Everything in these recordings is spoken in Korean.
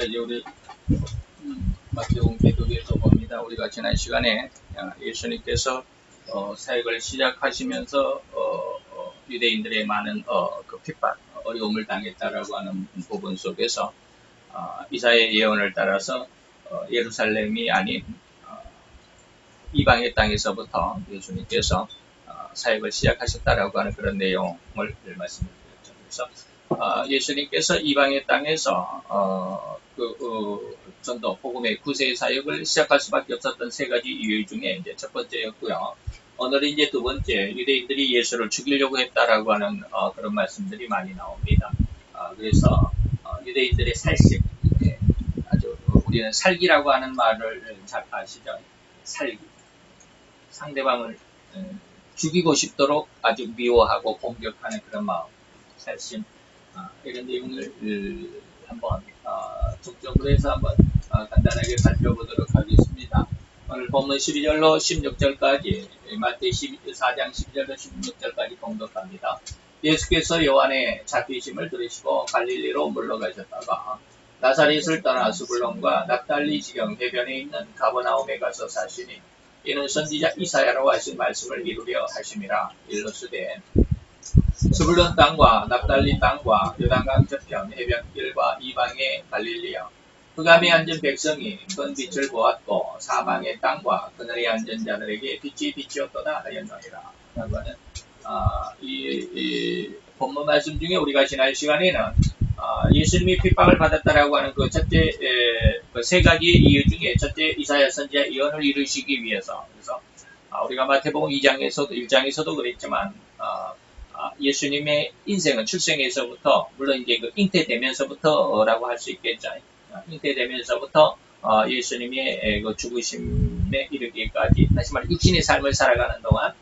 이제 우리 마태복음 계속해서 봅니다. 우리가 지난 시간에 예수님께서 사역을 시작하시면서 유대인들의 많은 그 핍박, 어려움을 당했다라고 하는 부분 속에서 이사야의 예언을 따라서 예루살렘이 아닌 이방의 땅에서부터 예수님께서 사역을 시작하셨다라고 하는 그런 내용을 말씀드렸죠. 그래서 예수님께서 이방의 땅에서 전도 복음의 구세의 사역을 시작할 수밖에 없었던 세 가지 이유 중에 이제 첫 번째였고요. 오늘은 이제 두 번째, 유대인들이 예수를 죽이려고 했다라고 하는 그런 말씀들이 많이 나옵니다. 그래서 유대인들의 살식, 아주 우리는 살기라고 하는 말을 잘 아시죠? 살기, 상대방을 죽이고 싶도록 아주 미워하고 공격하는 그런 마음, 살심, 이런 내용을 한번 중점으로 해서 한번 간단하게 살펴보도록 하겠습니다. 오늘 본문 12절로 16절까지 마태 4장 12절로 16절까지 공독합니다. 예수께서 요한의 잡히심을 들으시고 갈릴리로 물러가셨다가 나사렛을 떠나 스불론과 납달리 지경 해변에 있는 가버나움에 가서 사시니 이는 선지자 이사야로 하신 말씀을 이루려 하심이라. 일러스되 스불론 땅과 납달리 땅과 요단강 저편 해변길과 이방의 갈릴리여, 흑암에 앉은 백성이 큰 빛을 보았고 사망의 땅과 그늘에 앉은 자들에게 빛이 비치었도다 하였느니라. 라고 하는 이 본문 말씀 중에 우리가 지난 시간에는 예수님이 핍박을 받았다라고 하는 그 첫째 그 세 가지의 이유 중에 첫째, 이사야 선지자 예언을 이루시기 위해서. 그래서 우리가 마태복음 1장에서도 그랬지만 예수님의 인생은 출생에서부터, 물론 이제 그 잉태되면서부터라고 할 수 있겠죠. 잉태되면서부터 예수님의 그 죽으심에 이르기까지, 다시 말해 육신의 삶을 살아가는 동안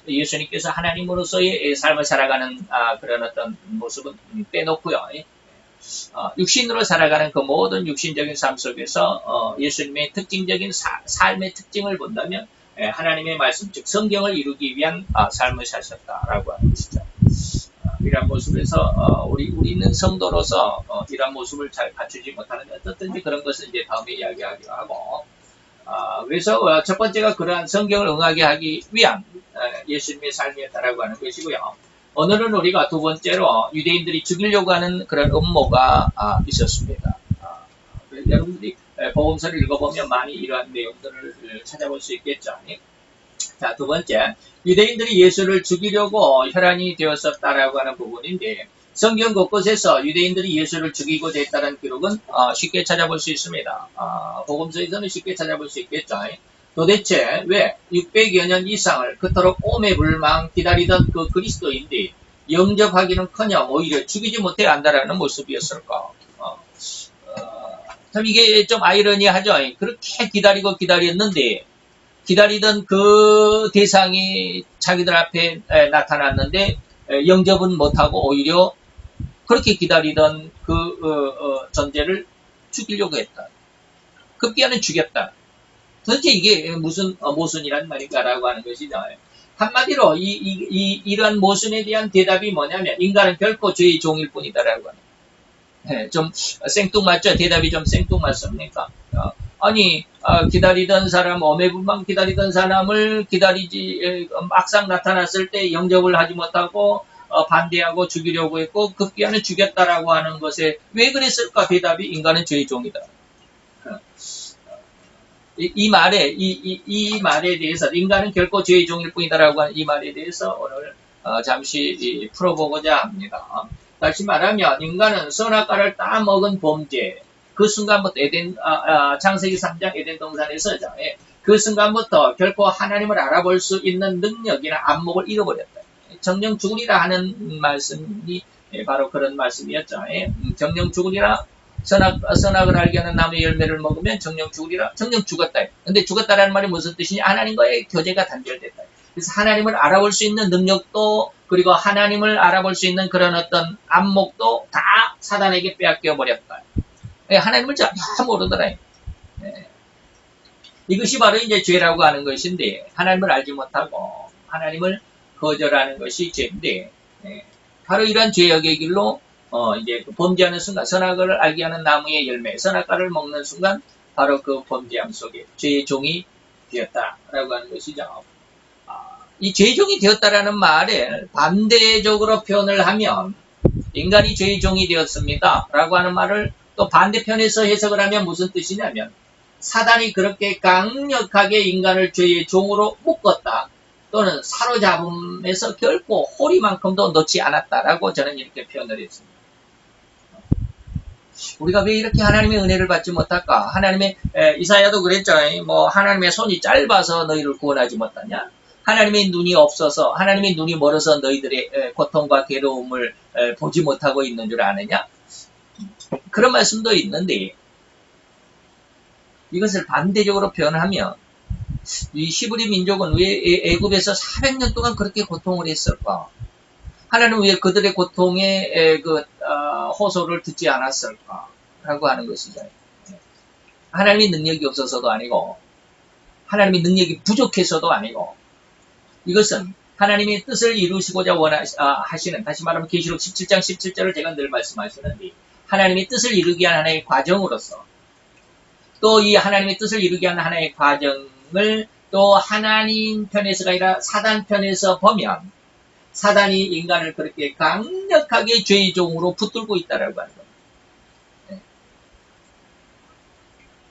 예수님께서 하나님으로서의 삶을 살아가는 그런 어떤 모습은 빼놓고요. 육신으로 살아가는 그 모든 육신적인 삶 속에서 예수님의 특징적인 삶의 특징을 본다면 하나님의 말씀, 즉 성경을 이루기 위한 삶을 사셨다라고 하는 것이죠. 이런 모습에서 우리는 성도로서 이런 모습을 잘 갖추지 못하는 어떻든지 그런 것은 이제 다음에 이야기하기로 하고, 그래서 첫 번째가 그러한 성경을 응하게 하기 위한 예수님의 삶이었다라고 하는 것이고요. 오늘은 우리가 두 번째로 유대인들이 죽이려고 하는 그런 음모가 있었습니다. 여러분들이 복음서를 읽어보면 많이 이러한 내용들을 찾아볼 수 있겠죠. 자, 두 번째, 유대인들이 예수를 죽이려고 혈안이 되었었다라고 하는 부분인데, 성경 곳곳에서 유대인들이 예수를 죽이고자 했다는 기록은 쉽게 찾아볼 수 있습니다. 복음서에서는 쉽게 찾아볼 수 있겠죠. 도대체 왜 600여 년 이상을 그토록 오매불망 기다리던 그 그리스도인들이 영접하기는커녕 오히려 죽이지 못해 한다라는 모습이었을까? 참 이게 좀 아이러니하죠. 그렇게 기다렸는데, 기다리던 그 대상이 자기들 앞에 나타났는데 영접은 못하고 오히려 그렇게 기다리던 그 존재를 죽이려고 했다. 급기야는 죽였다. 도대체 이게 무슨 모순이란 말인가라고 하는 것이죠. 한마디로 이러한 모순에 대한 대답이 뭐냐면, 인간은 결코 죄의 종일 뿐이다라고 하는. 좀 생뚱맞죠? 대답이 좀 생뚱맞습니까? 기다리던 사람, 오매불망 기다리던 사람을 막상 나타났을 때 영접을 하지 못하고 반대하고 죽이려고 했고 급기야는 죽였다라고 하는 것에 왜 그랬을까? 대답이 인간은 죄의 종이다. 이 말에 대해서, 인간은 결코 죄의 종일 뿐이다라고 하는 이 말에 대해서 오늘 잠시 풀어보고자 합니다. 다시 말하면 인간은 선악과를 따먹은 범죄, 그 순간부터 창세기 3장 에덴 동산에서 그 순간부터 결코 하나님을 알아볼 수 있는 능력이나 안목을 잃어버렸다. 정령 죽으리라 하는 말씀이 바로 그런 말씀이었죠. 정령 죽으리라, 선악을 알게 하는 나무의 열매를 먹으면 정령 죽으리라, 정령 죽었다. 근데 죽었다라는 말이 무슨 뜻이냐? 하나님과의 교제가 단절됐다. 그래서 하나님을 알아볼 수 있는 능력도, 그리고 하나님을 알아볼 수 있는 그런 어떤 안목도 다 사단에게 빼앗겨 버렸다. 하나님을 전혀 모르더라. 이것이 바로 이제 죄라고 하는 것인데, 하나님을 알지 못하고 하나님을 거절하는 것이 죄인데, 바로 이러한 죄악의 길로 이제 범죄하는 순간, 선악을 알게 하는 나무의 열매, 선악과를 먹는 순간, 바로 그 범죄함 속에 죄의 종이 되었다라고 하는 것이죠. 이 죄의 종이 되었다라는 말을 반대적으로 표현을 하면, 인간이 죄의 종이 되었습니다 라고 하는 말을 또 반대편에서 해석을 하면 무슨 뜻이냐면, 사단이 그렇게 강력하게 인간을 죄의 종으로 묶었다, 또는 사로잡음에서 결코 호리만큼도 놓지 않았다라고 저는 이렇게 표현을 했습니다. 우리가 왜 이렇게 하나님의 은혜를 받지 못할까? 이사야도 그랬죠. 하나님의 손이 짧아서 너희를 구원하지 못하냐? 하나님의 눈이 없어서, 하나님의 눈이 멀어서 너희들의 고통과 괴로움을 보지 못하고 있는 줄 아느냐? 그런 말씀도 있는데, 이것을 반대적으로 표현하면, 이 히브리 민족은 왜 애굽에서 400년 동안 그렇게 고통을 했을까? 하나님은 왜 그들의 고통의 호소를 듣지 않았을까? 라고 하는 것이죠. 하나님의 능력이 없어서도 아니고, 하나님의 능력이 부족해서도 아니고, 이것은 하나님의 뜻을 이루시고자 하시는, 다시 말하면 계시록 17장 17절을 제가 늘 말씀하시는데, 하나님의 뜻을 이루기 위한 하나의 과정으로서, 또 이 하나님의 뜻을 이루기 위한 하나의 과정을 또 하나님 편에서가 아니라 사단 편에서 보면, 사단이 인간을 그렇게 강력하게 죄의 종으로 붙들고 있다라고 하는 겁니다.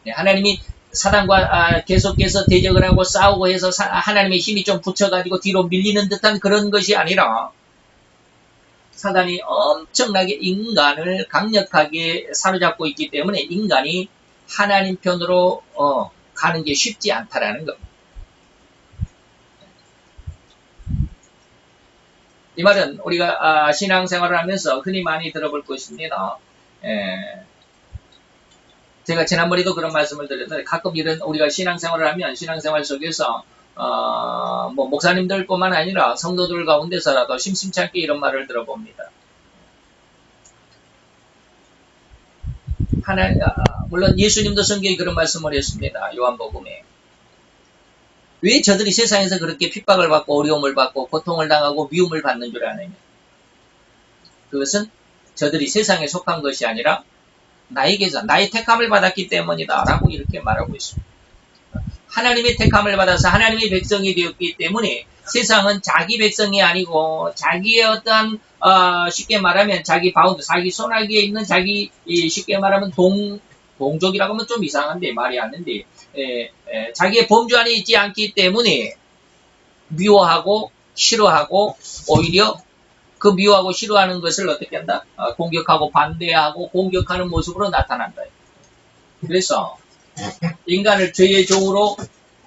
네, 하나님이 사단과 계속해서 대적을 하고 싸우고 해서 하나님의 힘이 좀 붙여가지고 뒤로 밀리는 듯한 그런 것이 아니라, 사단이 엄청나게 인간을 강력하게 사로잡고 있기 때문에 인간이 하나님 편으로 가는 게 쉽지 않다라는 겁니다. 이 말은 우리가 신앙생활을 하면서 흔히 많이 들어볼 것입니다. 제가 지난번에도 그런 말씀을 드렸는데, 가끔 이런 우리가 신앙생활을 하면 신앙생활 속에서 목사님들뿐만 아니라 성도들 가운데서라도 심심치 않게 이런 말을 들어봅니다. 물론 예수님도 성경에 그런 말씀을 했습니다. 요한복음에. 왜 저들이 세상에서 그렇게 핍박을 받고 어려움을 받고 고통을 당하고 미움을 받는 줄 아느냐? 그것은 저들이 세상에 속한 것이 아니라 나에게서 나의 택함을 받았기 때문이다 라고 이렇게 말하고 있습니다. 하나님의 택함을 받아서 하나님의 백성이 되었기 때문에 세상은 자기 백성이 아니고 자기의 어떠한 쉽게 말하면 자기 바운드, 자기 손아귀에 있는 자기 쉽게 말하면 동족이라고 하면 좀 이상한데 말이 안 되는데 자기의 범주 안에 있지 않기 때문에 미워하고 싫어하고 오히려 그 미워하고 싫어하는 것을 어떻게 한다? 공격하고 반대하고 공격하는 모습으로 나타난다. 그래서 인간을 죄의 종으로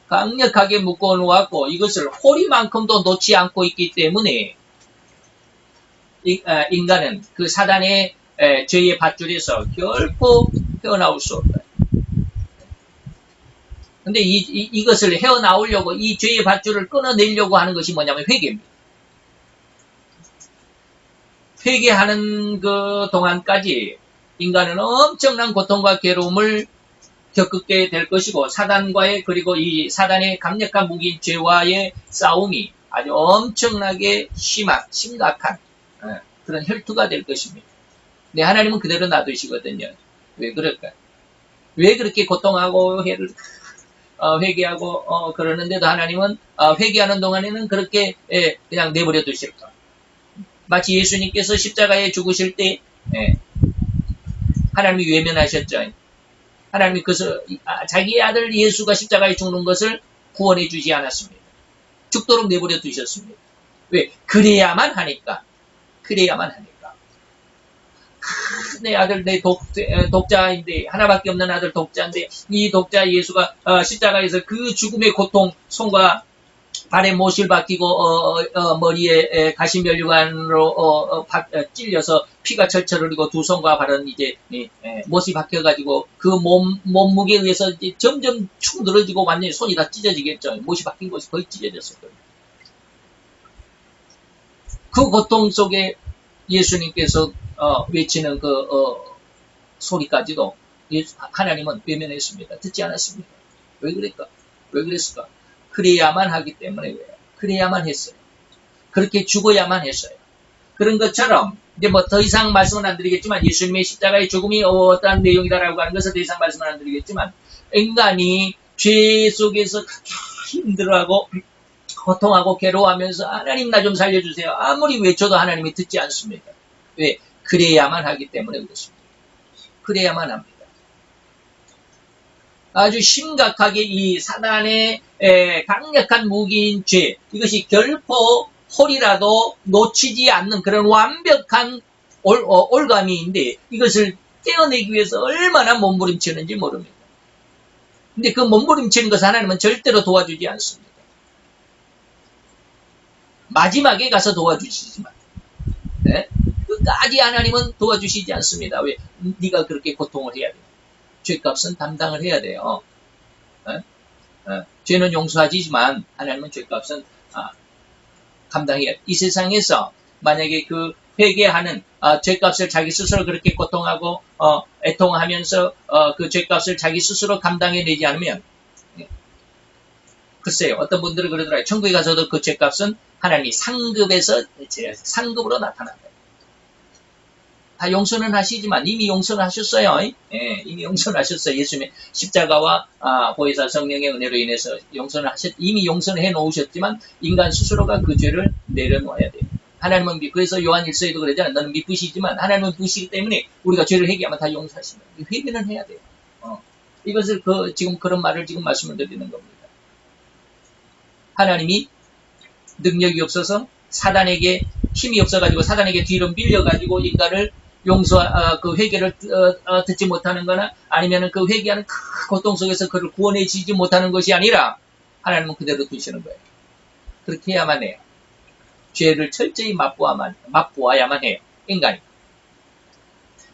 강력하게 묶어 놓았고 이것을 호리만큼도 놓지 않고 있기 때문에 인간은 그 사단의 죄의 밧줄에서 결코 헤어나올 수 없다. 근데 이것을 헤어나오려고 이 죄의 밧줄을 끊어내려고 하는 것이 뭐냐면 회개입니다. 회개하는 그 동안까지 인간은 엄청난 고통과 괴로움을 겪게 될 것이고 사단과의 그리고 이 사단의 강력한 무기인 죄와의 싸움이 아주 엄청나게 심각한 그런 혈투가 될 것입니다. 근데 하나님은 그대로 놔두시거든요. 왜 그럴까? 왜 그렇게 고통하고 회개하고 그러는데도 하나님은 회개하는 동안에는 그렇게 그냥 내버려 두실까? 마치 예수님께서 십자가에 죽으실 때 하나님이 외면하셨죠. 하나님이 자기 아들 예수가 십자가에 죽는 것을 구원해 주지 않았습니다. 죽도록 내버려 두셨습니다. 왜? 그래야만 하니까. 내 아들, 내 독자인데, 하나밖에 없는 아들 독자인데, 이 독자 예수가 십자가에서 그 죽음의 고통, 손과 발에 못을 박히고 머리에 가시면류관으로 찔려서 피가 철철 흘리고 두 손과 발은 이제 못이 박혀가지고 그 몸무게에 의해서 이제 점점 축 늘어지고 완전히 손이 다 찢어지겠죠. 못이 박힌 것이 거의 찢어졌을 거예요. 그 고통 속에 예수님께서 외치는 그 소리까지도 하나님은 외면했습니다. 듣지 않았습니다. 왜 그랬을까? 그래야만 하기 때문에 그래야만 했어요. 그렇게 죽어야만 했어요. 그런 것처럼 이제 뭐 더 이상 말씀은 안 드리겠지만 예수님의 십자가의 죽음이 어떠한 내용이다라고 하는 것을 더 이상 말씀은 안 드리겠지만 인간이 죄 속에서 힘들어하고 고통하고 괴로워하면서 하나님 나 좀 살려주세요. 아무리 외쳐도 하나님이 듣지 않습니다. 왜? 그래야만 하기 때문에 그렇습니다. 그래야만 합니다. 아주 심각하게 이 사단의 강력한 무기인 죄, 이것이 결코 홀이라도 놓치지 않는 그런 완벽한 올가미인데 이것을 떼어내기 위해서 얼마나 몸부림치는지 모릅니다. 근데 그 몸부림치는 것을 하나님은 절대로 도와주지 않습니다. 마지막에 가서 도와주시지만 네? 끝까지 하나님은 도와주시지 않습니다. 왜? 네가 그렇게 고통을 해야 돼요. 죄값은 담당을 해야 돼요. 죄는 용서하지만 하나님은 죄값은 감당해야 돼요. 이 세상에서 만약에 그 회개하는 죄값을 자기 스스로 그렇게 고통하고 애통하면서 그 죄값을 자기 스스로 감당해내지 않으면 글쎄요. 어떤 분들은 그러더라고요. 천국에 가서도 그 죄값은 하나님이 상급으로 나타난다. 다 용서는 하시지만 이미 용서는 하셨어요. 예, 이미 용서는 하셨어요. 예수님의 십자가와 보혜사 성령의 은혜로 인해서 이미 용서는 해놓으셨지만 인간 스스로가 그 죄를 내려놓아야 돼요. 하나님은 그래서 요한 1서에도 그러잖아요. 너는 미쁘시지만 하나님은 미쁘시기 때문에 우리가 죄를 회개하면 다 용서하신다. 회개는 해야 돼요. 이것을 지금 그런 말을 지금 말씀을 드리는 겁니다. 하나님이 능력이 없어서 사단에게 힘이 없어가지고 사단에게 뒤로 밀려가지고 인간을 그 회개를 듣지 못하는 거나 아니면 그 회개하는 큰 고통 속에서 그를 구원해주지 못하는 것이 아니라 하나님은 그대로 두시는 거예요. 그렇게 해야만 해요. 죄를 철저히 맛보아야만 해요. 인간이.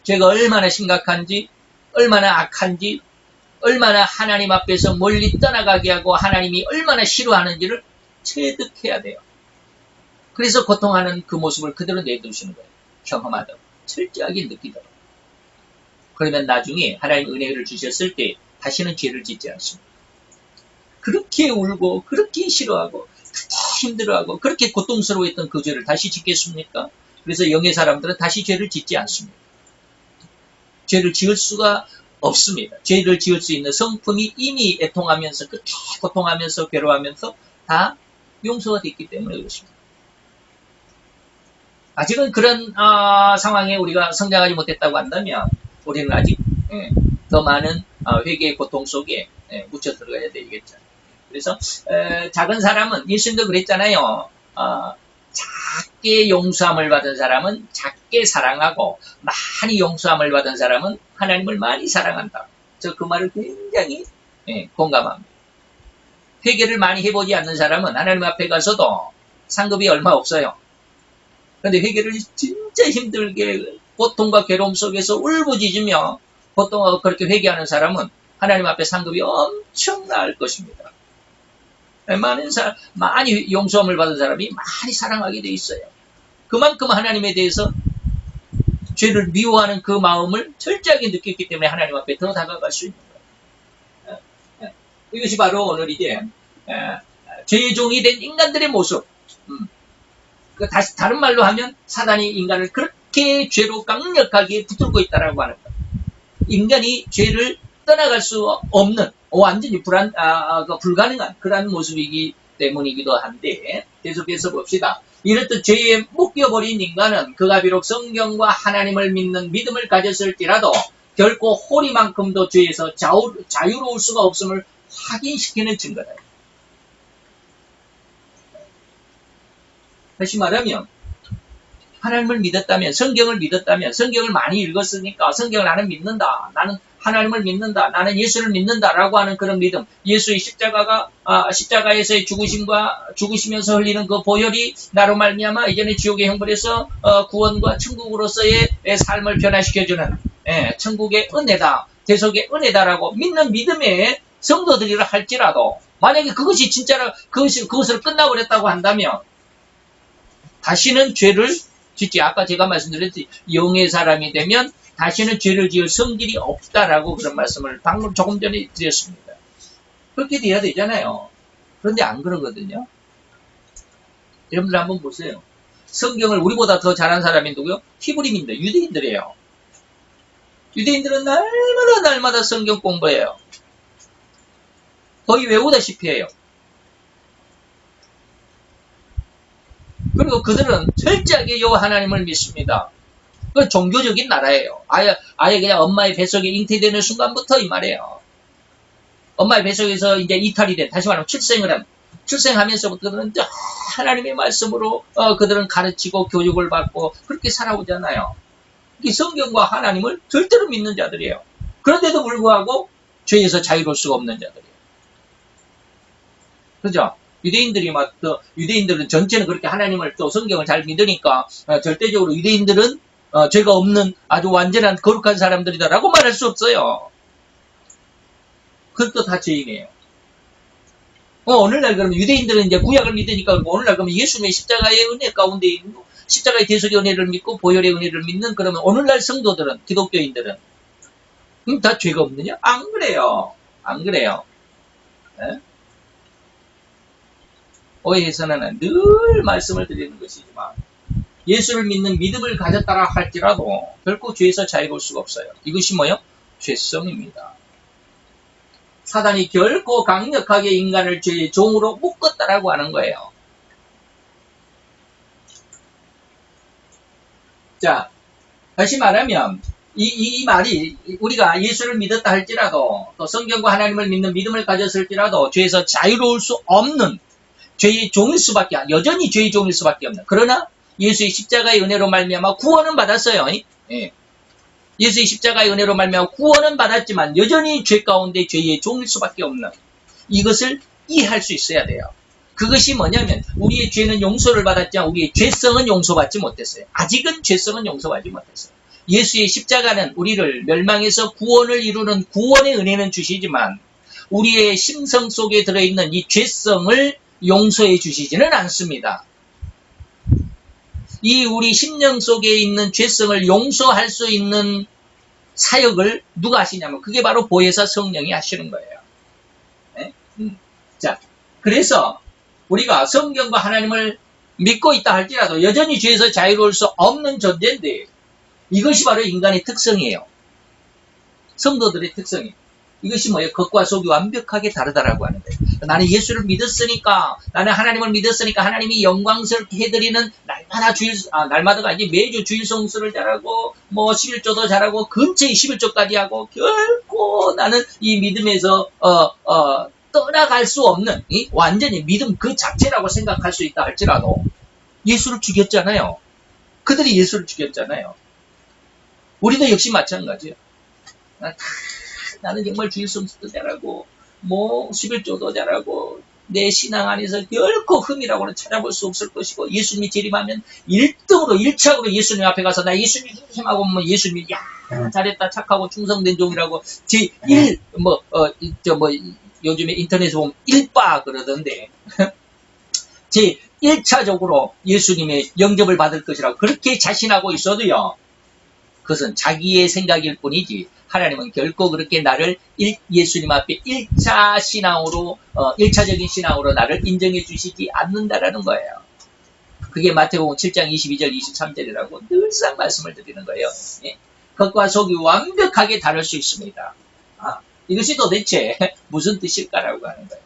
죄가 얼마나 심각한지, 얼마나 악한지, 얼마나 하나님 앞에서 멀리 떠나가게 하고 하나님이 얼마나 싫어하는지를 체득해야 돼요. 그래서 고통하는 그 모습을 그대로 내두시는 거예요. 경험하도록. 철저하게 느끼도록. 그러면 나중에 하나님 은혜를 주셨을 때 다시는 죄를 짓지 않습니다. 그렇게 울고 그렇게 싫어하고 그렇게 힘들어하고 그렇게 고통스러워했던 그 죄를 다시 짓겠습니까? 그래서 영의 사람들은 다시 죄를 짓지 않습니다. 죄를 지을 수가 없습니다. 죄를 지을 수 있는 성품이 이미 애통하면서 그렇게 고통하면서 괴로워하면서 다 용서가 됐기 때문에 그렇습니다. 아직은 그런 상황에 우리가 성장하지 못했다고 한다면 우리는 아직 더 많은 회개의 고통 속에 묻혀 들어가야 되겠죠. 그래서 작은 사람은 예수님도 그랬잖아요. 작게 용서함을 받은 사람은 작게 사랑하고 많이 용서함을 받은 사람은 하나님을 많이 사랑한다. 저 그 말을 굉장히 공감합니다. 회개를 많이 해보지 않는 사람은 하나님 앞에 가서도 상급이 얼마 없어요. 그런데 회개를 진짜 힘들게 고통과 괴로움 속에서 울부짖으며 그렇게 회개하는 사람은 하나님 앞에 상급이 엄청날 것입니다. 많이 용서함을 받은 사람이 많이 사랑하게 돼 있어요. 그만큼 하나님에 대해서 죄를 미워하는 그 마음을 철저하게 느꼈기 때문에 하나님 앞에 더 다가갈 수 있는 거예요. 이것이 바로 오늘 이제 죄의 종이 된 인간들의 모습. 다른 말로 하면 사단이 인간을 그렇게 죄로 강력하게 붙들고 있다라고 하는 거예요. 인간이 죄를 떠나갈 수 없는 완전히 불가능한 그런 모습이기 때문이기도 한데 계속해서 봅시다. 이렇듯 죄에 묶여버린 인간은 그가 비록 성경과 하나님을 믿는 믿음을 가졌을지라도 결코 호리만큼도 죄에서 자유로울 수가 없음을 확인시키는 증거다. 다시 말하면 하나님을 믿었다면 성경을 믿었다면 성경을 많이 읽었으니까 성경을 나는 믿는다. 나는 하나님을 믿는다. 나는 예수를 믿는다라고 하는 그런 믿음. 예수의 십자가에서의 죽으시면서 흘리는 그 보혈이 나로 말미암아 이전에 지옥의 형벌에서 구원과 천국으로서의 삶을 변화시켜주는 천국의 은혜다. 대속의 은혜다라고 믿는 믿음의 성도들이라 할지라도 만약에 그것이 진짜로 그것을 끝나버렸다고 한다면 다시는 죄를 짓지. 아까 제가 말씀드렸듯이 영의 사람이 되면 다시는 죄를 지을 성질이 없다라고 그런 말씀을 방금 조금 전에 드렸습니다. 그렇게 돼야 되잖아요. 그런데 안 그러거든요. 여러분들 한번 보세요. 성경을 우리보다 더 잘하는 사람이 누구요? 히브리민들, 유대인들이에요. 유대인들은 날마다 성경 공부해요. 거의 외우다시피 해요. 그리고 그들은 철저하게 여호와 하나님을 믿습니다. 그 종교적인 나라예요. 아예 그냥 엄마의 뱃속에 잉태되는 순간부터 이 말이에요. 엄마의 뱃속에서 이제 이탈이 된, 다시 말하면 출생하면서부터 그들은 하나님의 말씀으로 그들은 가르치고 교육을 받고 그렇게 살아오잖아요. 이 성경과 하나님을 절대로 믿는 자들이에요. 그런데도 불구하고 죄에서 자유로울 수가 없는 자들이에요. 그죠? 유대인들은 전체는 그렇게 하나님을 또 성경을 잘 믿으니까 절대적으로 유대인들은 죄가 없는 아주 완전한 거룩한 사람들이다라고 말할 수 없어요. 그것도 다 죄인이에요. 오늘날 그러면 유대인들은 이제 구약을 믿으니까 오늘날 그러면 예수님의 십자가의 은혜 가운데 있는 십자가의 대속의 은혜를 믿고 보혈의 은혜를 믿는 그러면 오늘날 성도들은 기독교인들은 다 죄가 없느냐? 안 그래요. 안 그래요. 네? 오해해서는 늘 말씀을 드리는 것이지만 예수를 믿는 믿음을 가졌다라 할지라도 결코 죄에서 자유로울 수가 없어요. 이것이 뭐요? 죄성입니다. 사단이 결코 강력하게 인간을 죄의 종으로 묶었다라고 하는 거예요. 자, 다시 말하면 이 말이 우리가 예수를 믿었다 할지라도 또 성경과 하나님을 믿는 믿음을 가졌을지라도 죄에서 자유로울 수 없는 죄의 종일 수밖에, 여전히 죄의 종일 수밖에 없는, 그러나 예수의 십자가의 은혜로 말미암아 구원은 받았어요. 예. 예수의 십자가의 은혜로 말미암아 구원은 받았지만 여전히 죄 가운데 죄의 종일 수밖에 없는, 이것을 이해할 수 있어야 돼요. 그것이 뭐냐면 우리의 죄는 용서를 받았지만 우리의 죄성은 용서받지 못했어요. 아직은 죄성은 용서받지 못했어요. 예수의 십자가는 우리를 멸망에서 구원을 이루는 구원의 은혜는 주시지만 우리의 심성 속에 들어있는 이 죄성을 용서해 주시지는 않습니다. 이 우리 심령 속에 있는 죄성을 용서할 수 있는 사역을 누가 하시냐면 그게 바로 보혜사 성령이 하시는 거예요. 네? 자, 그래서 우리가 성경과 하나님을 믿고 있다 할지라도 여전히 죄에서 자유로울 수 없는 존재인데 이것이 바로 인간의 특성이에요. 성도들의 특성이에요. 이것이 뭐예요? 겉과 속이 완벽하게 다르다라고 하는 거예요. 나는 예수를 믿었으니까, 나는 하나님을 믿었으니까 하나님이 영광스럽게 해드리는 날마다가 아니지 매주 주일 성수를 잘하고, 11조도 잘하고, 근처에 11조까지 하고, 결코 나는 이 믿음에서, 떠나갈 수 없는, 완전히 믿음 그 자체라고 생각할 수 있다 할지라도, 예수를 죽였잖아요. 그들이 예수를 죽였잖아요. 우리도 역시 마찬가지예요. 나는 정말 주일 성수도 잘하고 11조도 잘하고 내 신앙 안에서 결코 흠이라고는 찾아볼 수 없을 것이고 예수님이 재림하면 1차적으로 예수님 앞에 가서 나 예수님 힘하고 보면 예수님이 잘했다 착하고 충성된 종이라고 제1 요즘에 인터넷에 보면 1바 그러던데 제1차적으로 예수님의 영접을 받을 것이라고 그렇게 자신하고 있어도요. 그것은 자기의 생각일 뿐이지 하나님은 결코 그렇게 나를 예수님 앞에 1차 신앙으로 1차적인 신앙으로 나를 인정해 주시지 않는다라는 거예요. 그게 마태복음 7장 22절 23절이라고 늘상 말씀을 드리는 거예요. 예? 겉과 속이 완벽하게 다를 수 있습니다. 이것이 도대체 무슨 뜻일까라고 하는 거예요.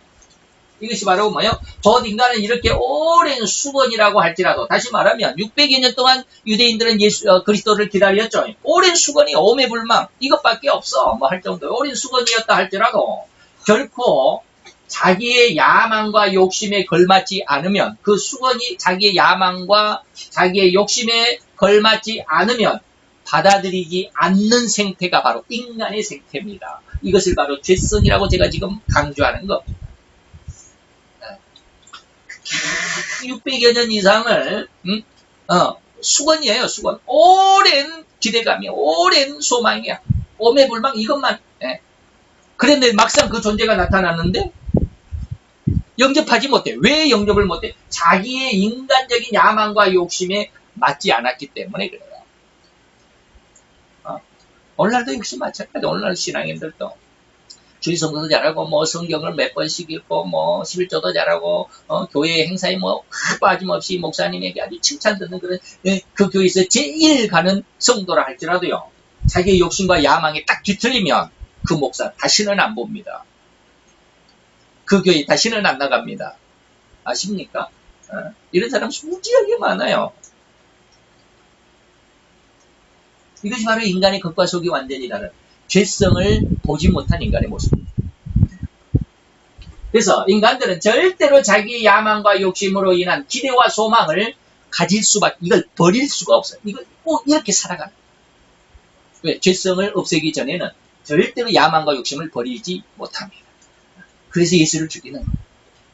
이것이 바로 뭐예요? 곧 인간은 이렇게 오랜 수건이라고 할지라도 다시 말하면 600여 년 동안 유대인들은 그리스도를 기다렸죠. 오랜 수건이 오매불망 이것밖에 없어 할 정도의 오랜 수건이었다 할지라도 결코 자기의 야망과 욕심에 걸맞지 않으면 그 수건이 자기의 야망과 자기의 욕심에 걸맞지 않으면 받아들이지 않는 생태가 바로 인간의 생태입니다. 이것을 바로 죄성이라고 제가 지금 강조하는 겁니다. 600여 년 이상을 수건이에요. 수건. 오랜 기대감이야. 오랜 소망이야. 오매불망 이것만. 그런데 막상 그 존재가 나타났는데 영접하지 못해. 왜 영접을 못해? 자기의 인간적인 야망과 욕심에 맞지 않았기 때문에 그래요. 오늘날도 역시 마찬가지. 오늘날 신앙인들도 주일 성도도 잘하고, 뭐, 성경을 몇 번씩 읽고, 뭐, 11조도 잘하고, 교회 행사에 뭐, 빠짐없이 목사님에게 아주 칭찬 듣는 그런, 그 교회에서 제일 가는 성도라 할지라도요, 자기의 욕심과 야망이 딱 뒤틀리면, 그 목사 다시는 안 봅니다. 그 교회 다시는 안 나갑니다. 아십니까? 이런 사람 무지하게 많아요. 이것이 바로 인간의 겉과 속이 완전히 다른 죄성을 보지 못한 인간의 모습입니다. 그래서 인간들은 절대로 자기의 야망과 욕심으로 인한 기대와 소망을 가질 수밖에, 이걸 버릴 수가 없어요. 이걸 꼭 이렇게 살아가는 거예요. 왜? 죄성을 없애기 전에는 절대로 야망과 욕심을 버리지 못합니다. 그래서 예수를 죽이는 거예요.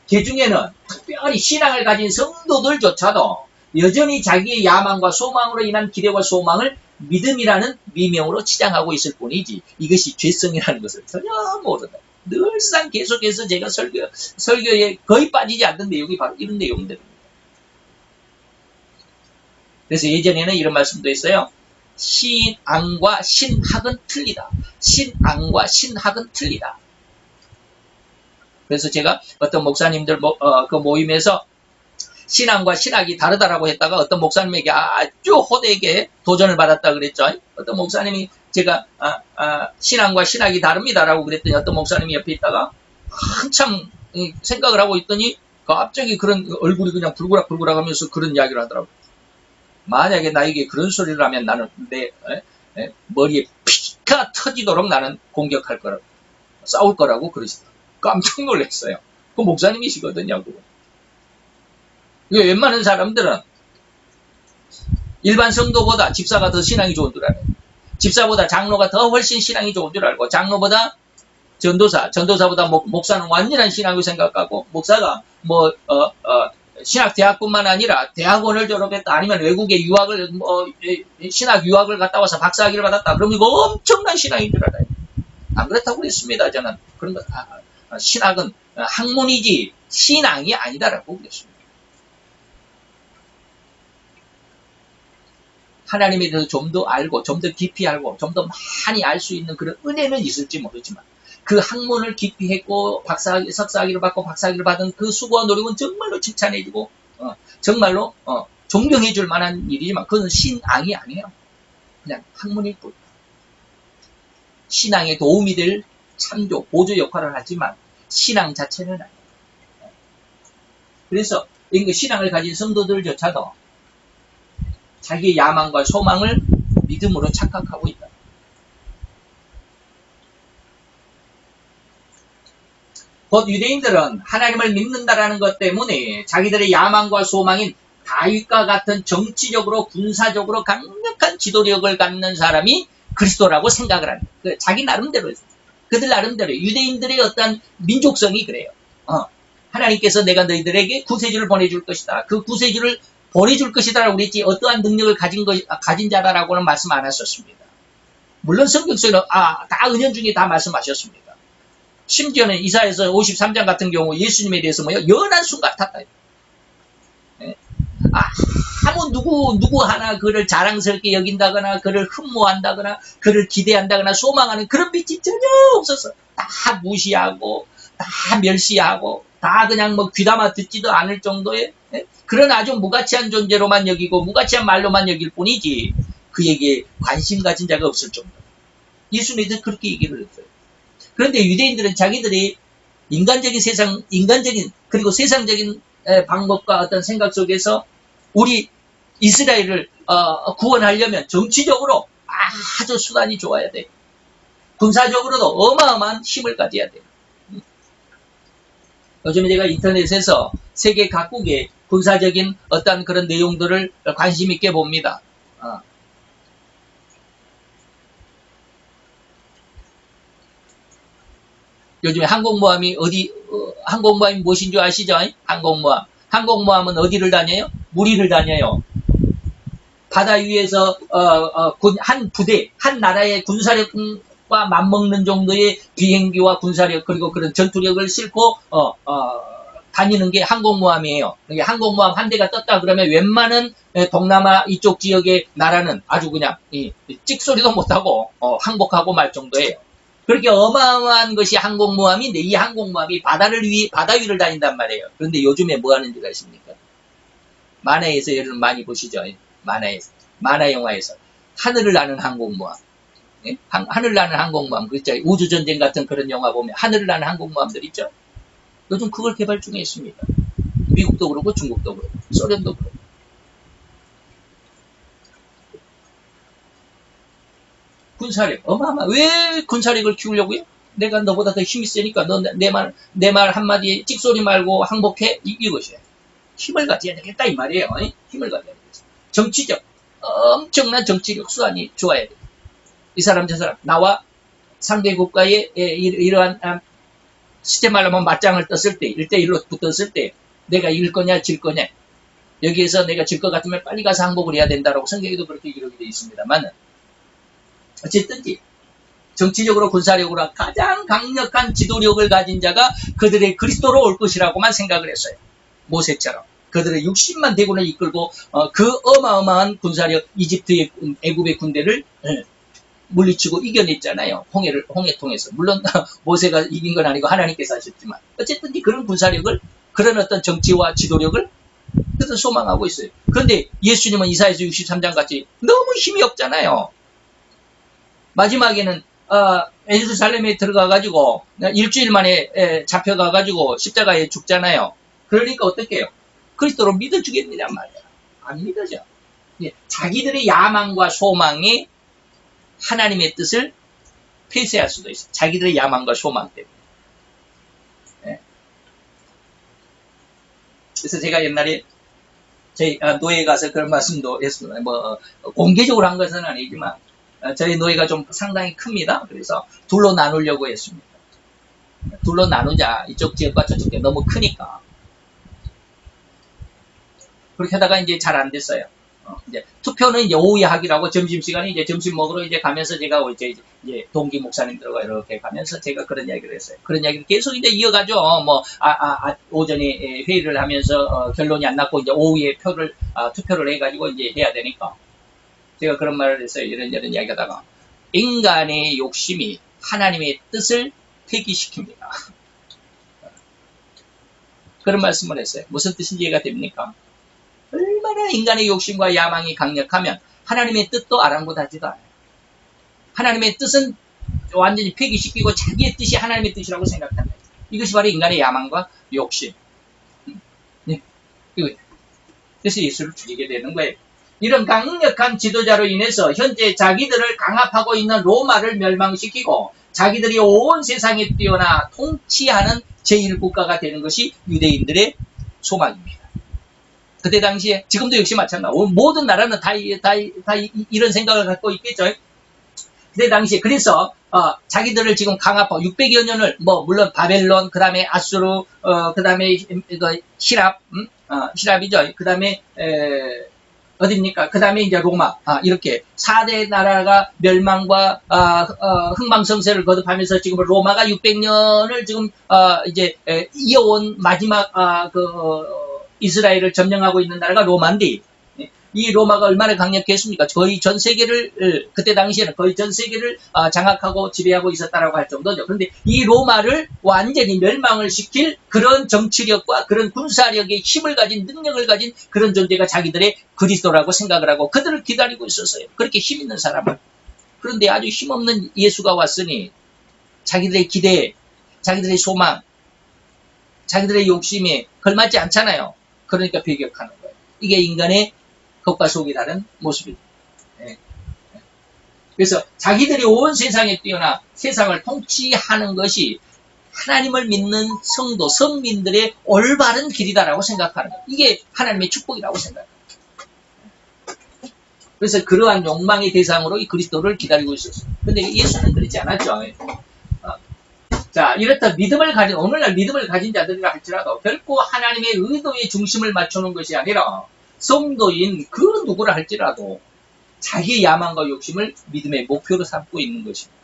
그 중에는 특별히 신앙을 가진 성도들조차도 여전히 자기의 야망과 소망으로 인한 기대와 소망을 믿음이라는 미명으로 치장하고 있을 뿐이지 이것이 죄성이라는 것을 전혀 모른다. 늘상 계속해서 제가 설교에 거의 빠지지 않는 내용이 바로 이런 내용들입니다. 그래서 예전에는 이런 말씀도 있어요. 신앙과 신학은 틀리다. 신앙과 신학은 틀리다. 그래서 제가 어떤 목사님들 그 모임에서 신앙과 신학이 다르다라고 했다가 어떤 목사님에게 아주 호되게 도전을 받았다 그랬죠. 어떤 목사님이 제가 신앙과 신학이 다릅니다라고 그랬더니 어떤 목사님이 옆에 있다가 한참 생각을 하고 있더니 갑자기 그런 얼굴이 그냥 불그락 하면서 그런 이야기를 하더라고요. 만약에 나에게 그런 소리를 하면 나는 내 머리에 피가 터지도록 나는 공격할 거라고, 싸울 거라고 그러시더라고요. 깜짝 놀랐어요. 그 목사님이시거든요. 그거. 웬만한 사람들은 일반 성도보다 집사가 더 신앙이 좋은 줄 알아요. 집사보다 장로가 더 훨씬 신앙이 좋은 줄 알고, 장로보다 전도사보다 목사는 완전한 신앙을 생각하고, 목사가 신학대학뿐만 아니라 대학원을 졸업했다, 아니면 외국에 유학을, 신학 유학을 갔다 와서 박사학위를 받았다, 그럼 이거 엄청난 신앙인 줄 알아요. 안 그렇다고 그랬습니다. 저는 그런 거, 신학은 학문이지 신앙이 아니다라고 그랬습니다. 하나님에 대해서 좀 더 알고, 좀 더 깊이 알고, 좀 더 많이 알 수 있는 그런 은혜는 있을지 모르지만, 그 학문을 깊이 했고, 석사학위를 받고 박사학위를 받은 그 수고와 노력은 정말로 칭찬해주고, 정말로, 존경해줄 만한 일이지만, 그건 신앙이 아니에요. 그냥 학문일 뿐. 신앙에 도움이 될 참조, 보조 역할을 하지만, 신앙 자체는 아니에요. 그래서, 신앙을 가진 성도들조차도, 자기의 야망과 소망을 믿음으로 착각하고 있다. 곧 유대인들은 하나님을 믿는다라는 것 때문에 자기들의 야망과 소망인 다윗과 같은 정치적으로 군사적으로 강력한 지도력을 갖는 사람이 그리스도라고 생각을 합니다. 자기 나름대로, 그들 나름대로 유대인들의 어떤 민족성이 그래요. 하나님께서 내가 너희들에게 구세주를 보내줄 것이다. 그 구세주를 보내줄 것이다라고 그랬지 어떠한 능력을 가진 자라라고는 말씀 안 하셨습니다. 물론 성경에는 다 은연중에 다 말씀하셨습니다. 심지어는 이사야서 53장 같은 경우 예수님에 대해서 연한 순 같았다. 아무 누구 하나 그를 자랑스럽게 여긴다거나 그를 흠모한다거나 그를 기대한다거나 소망하는 그런 빛이 전혀 없어서 다 무시하고 다 멸시하고 다 그냥 귀담아 듣지도 않을 정도의 그런 아주 무가치한 존재로만 여기고 무가치한 말로만 여길 뿐이지 그에게 관심 가진 자가 없을 정도. 예수님도 그렇게 얘기를 했어요. 그런데 유대인들은 자기들이 인간적인 그리고 세상적인 방법과 어떤 생각 속에서 우리 이스라엘을 구원하려면 정치적으로 아주 수단이 좋아야 돼요. 군사적으로도 어마어마한 힘을 가져야 돼요. 요즘에 제가 인터넷에서 세계 각국의 군사적인 어떤 그런 내용들을 관심 있게 봅니다. 요즘에 항공모함이 항공모함이 무엇인 줄 아시죠? 항공모함은 어디를 다녀요? 물 위를 다녀요. 바다 위에서 한 부대, 한 나라의 군사력과 맞먹는 정도의 비행기와 군사력 그리고 그런 전투력을 싣고 다니는 게 항공모함이에요. 항공모함 한 대가 떴다 그러면 웬만한 동남아 이쪽 지역의 나라는 아주 그냥 찍소리도 못하고 항복하고 말 정도예요. 그렇게 어마어마한 것이 항공모함인데 이 항공모함이 바다 위를 다닌단 말이에요. 그런데 요즘에 뭐 하는 줄 아십니까? 만화에서 여러분 많이 보시죠. 만화에서. 만화 영화에서. 하늘을 나는 항공모함. 예? 하늘을 나는 항공모함. 그렇죠. 우주전쟁 같은 그런 영화 보면 하늘을 나는 항공모함들 있죠. 요즘 그걸 개발 중에 있습니다. 미국도 그렇고 중국도 그렇고 소련도 그렇고. 군사력 어마어마. 왜 군사력을 키우려고요? 내가 너보다 더 힘이 세니까 너 내 말 한마디에 찍소리 말고 항복해. 이것이에요. 힘을 가져야 되겠다 이 말이에요. 힘을 가져야 되겠어. 정치적 엄청난 정치력 수완이 좋아야 돼. 이 사람 저 사람 나와 상대 국가의 이러한 시대 말로 하면 맞짱을 떴을 때 1대1로 붙었을 때 내가 이길 거냐 질 거냐 여기에서 내가 질 것 같으면 빨리 가서 항복을 해야 된다라고 성경에도 그렇게 기록이 되어 있습니다만 어쨌든지 정치적으로 군사력으로 가장 강력한 지도력을 가진 자가 그들의 그리스도로 올 것이라고만 생각을 했어요. 모세처럼 그들의 60만 대군을 이끌고 그 어마어마한 군사력 이집트의 애굽의 군대를 물리치고 이겨냈잖아요. 홍해 통해서. 물론 모세가 이긴 건 아니고 하나님께서 하셨지만 어쨌든 그런 군사력을 그런 어떤 정치와 지도력을 그들 소망하고 있어요. 그런데 예수님은 이사야서 63장 같이 너무 힘이 없잖아요. 마지막에는 예루살렘에 들어가가지고 일주일 만에 잡혀가가지고 십자가에 죽잖아요. 그러니까 어떻게 해요? 그리스도로 믿어주겠느냐 말이야. 안 믿어져. 자기들의 야망과 소망이 하나님의 뜻을 폐쇄할 수도 있어요. 자기들의 야망과 소망 때문에. 네. 그래서 제가 옛날에 저희 노예에 가서 그런 말씀도 했습니다. 뭐 공개적으로 한 것은 아니지만 저희 노예가 좀 상당히 큽니다. 그래서 둘로 나누려고 했습니다. 둘로 나누자. 이쪽 지역과 저쪽 지역 너무 크니까. 그렇게 하다가 이제 잘 안 됐어요. 이제 투표는 이제 오후에 하기로 하고 점심시간에 이제 점심 먹으러 이제 가면서 제가 이제 동기 목사님들과 이렇게 가면서 제가 그런 이야기를 했어요. 그런 이야기를 계속 이제 이어가죠. 오전에 회의를 하면서 결론이 안 났고 이제 오후에 투표를 해가지고 이제 해야 되니까 제가 그런 말을 했어요. 이런 이야기 하다가 인간의 욕심이 하나님의 뜻을 폐기시킵니다. 그런 말씀을 했어요. 무슨 뜻인지 이해가 됩니까? 얼마나 인간의 욕심과 야망이 강력하면 하나님의 뜻도 아랑곳하지도 않아요. 하나님의 뜻은 완전히 폐기시키고 자기의 뜻이 하나님의 뜻이라고 생각한다. 이것이 바로 인간의 야망과 욕심. 네. 그래서 예수를 죽이게 되는 거예요. 이런 강력한 지도자로 인해서 현재 자기들을 강압하고 있는 로마를 멸망시키고 자기들이 온 세상에 뛰어나 통치하는 제1국가가 되는 것이 유대인들의 소망입니다. 그때 당시에 지금도 역시 마찬가지로 모든 나라는 다 이런 생각을 갖고 있겠죠. 그때 당시에 그래서 자기들을 지금 강압하고 600여 년을 물론 바벨론 그다음에 아수르 그다음에 히랍이죠. 그다음에 어딥니까? 그다음에 이제 로마 이렇게 4대 나라가 멸망과 흥망성쇠를 거듭하면서 지금 로마가 600년을 지금 이제 이어온 마지막 이스라엘을 점령하고 있는 나라가 로마인데 이 로마가 얼마나 강력했습니까? 거의 전 세계를 그때 당시에는 거의 전 세계를 장악하고 지배하고 있었다라고 할 정도죠. 그런데 이 로마를 완전히 멸망을 시킬 그런 정치력과 그런 군사력의 힘을 가진 능력을 가진 그런 존재가 자기들의 그리스도라고 생각을 하고 그들을 기다리고 있었어요. 그렇게 힘 있는 사람을. 그런데 아주 힘없는 예수가 왔으니 자기들의 기대, 자기들의 소망, 자기들의 욕심에 걸맞지 않잖아요. 그러니까 배격하는 거예요. 이게 인간의 겉과 속이 다른 모습입니다. 네. 그래서 자기들이 온 세상에 뛰어나 세상을 통치하는 것이 하나님을 믿는 성도, 성민들의 올바른 길이다라고 생각하는 거예요. 이게 하나님의 축복이라고 생각합니다. 그래서 그러한 욕망의 대상으로 이 그리스도를 기다리고 있었어요. 그런데 예수는 그렇지 않았죠. 자, 이렇다 오늘날 믿음을 가진 자들이라 할지라도 결코 하나님의 의도의 중심을 맞추는 것이 아니라 성도인 그 누구라 할지라도 자기의 야망과 욕심을 믿음의 목표로 삼고 있는 것입니다.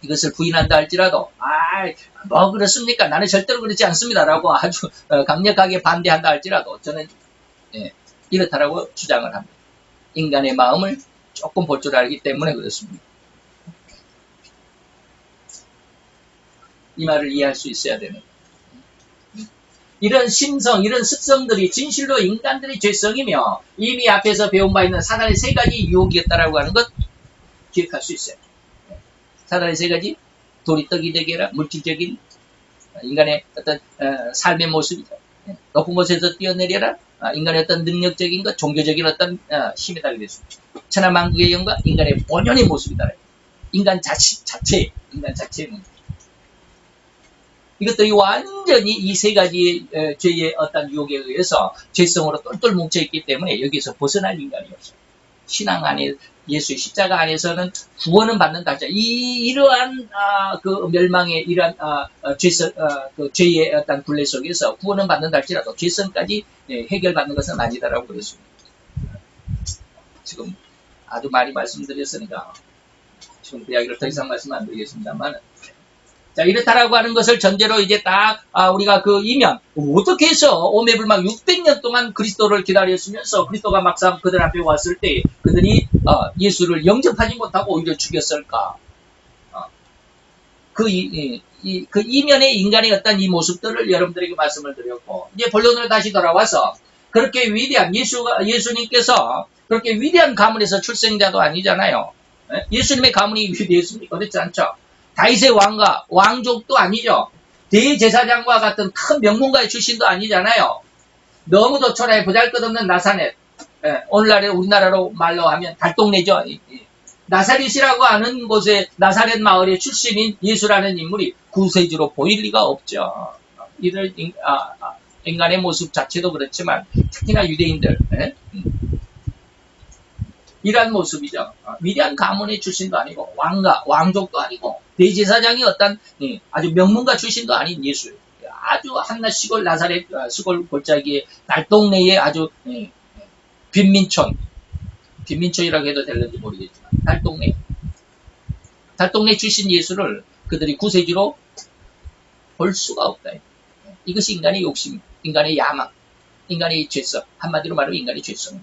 이것을 부인한다 할지라도 그렇습니까? 나는 절대로 그렇지 않습니다라고 아주 강력하게 반대한다 할지라도 저는 이렇다라고 주장을 합니다. 인간의 마음을 조금 볼 줄 알기 때문에 그렇습니다. 이 말을 이해할 수 있어야 되는 거예요. 이런 심성, 이런 습성들이 진실로 인간들의 죄성이며 이미 앞에서 배운 바 있는 사단의 세 가지 유혹이었다라고 하는 것 기억할 수 있어요. 사단의 세 가지, 돌이 떡이 되게 해라, 물질적인 인간의 어떤 삶의 모습이죠. 높은 곳에서 뛰어내려라, 인간의 어떤 능력적인 것, 종교적인 어떤 힘이다 그랬습니다. 천하만국의 영과 인간의 본연의 모습이다. 인간 자체의 문제. 이것들이 완전히 이 세 가지의 죄의 어떤 유혹에 의해서 죄성으로 똘똘 뭉쳐있기 때문에 여기서 벗어날 인간이 없어요. 신앙 안에, 예수의 십자가 안에서는 구원은 받는다. 이러한 그 멸망의 이러한 그 죄의 어떤 굴레 속에서 구원은 받는다 할지라도 죄성까지 해결받는 것은 아니다라고 그랬습니다. 지금 아주 많이 말씀드렸으니까 지금 그 이야기를 더 이상 말씀 안 드리겠습니다만, 자, 이렇다라고 하는 것을 전제로 이제 딱 우리가 그 이면 어떻게 해서 오매불망 600년 동안 그리스도를 기다렸으면서 그리스도가 막상 그들 앞에 왔을 때 그들이 예수를 영접하지 못하고 오히려 죽였을까? 그 이면의 인간의 어떤 이 모습들을 여러분들에게 말씀을 드렸고, 이제 본론으로 다시 돌아와서 그렇게 위대한 예수님께서 그렇게 위대한 가문에서 출생자도 아니잖아요. 예수님의 가문이 위대했습니까? 그렇지 않죠. 다윗의 왕족도 아니죠. 대제사장과 같은 큰 명문가의 출신도 아니잖아요. 너무도 초라해 보잘것없는 나사렛. 오늘날에 우리나라로 말로 하면 달동네죠. 나사렛이라고 하는 곳에 나사렛 마을의 출신인 예수라는 인물이 구세주로 보일 리가 없죠. 이런 인간의 모습 자체도 그렇지만 특히나 유대인들 이러한 모습이죠. 위대한 가문의 출신도 아니고 왕족도 아니고 대제사장이 어떤 아주 명문가 출신도 아닌 예수. 아주 한낱 시골 나사렛 시골 골짜기의 달동네의 아주 빈민촌이라고 해도 될는지 모르겠지만 달동네 출신 예수를 그들이 구세주로 볼 수가 없다. 이것이 인간의 욕심, 인간의 야망, 인간의 죄성, 한마디로 말하면 인간의 죄성.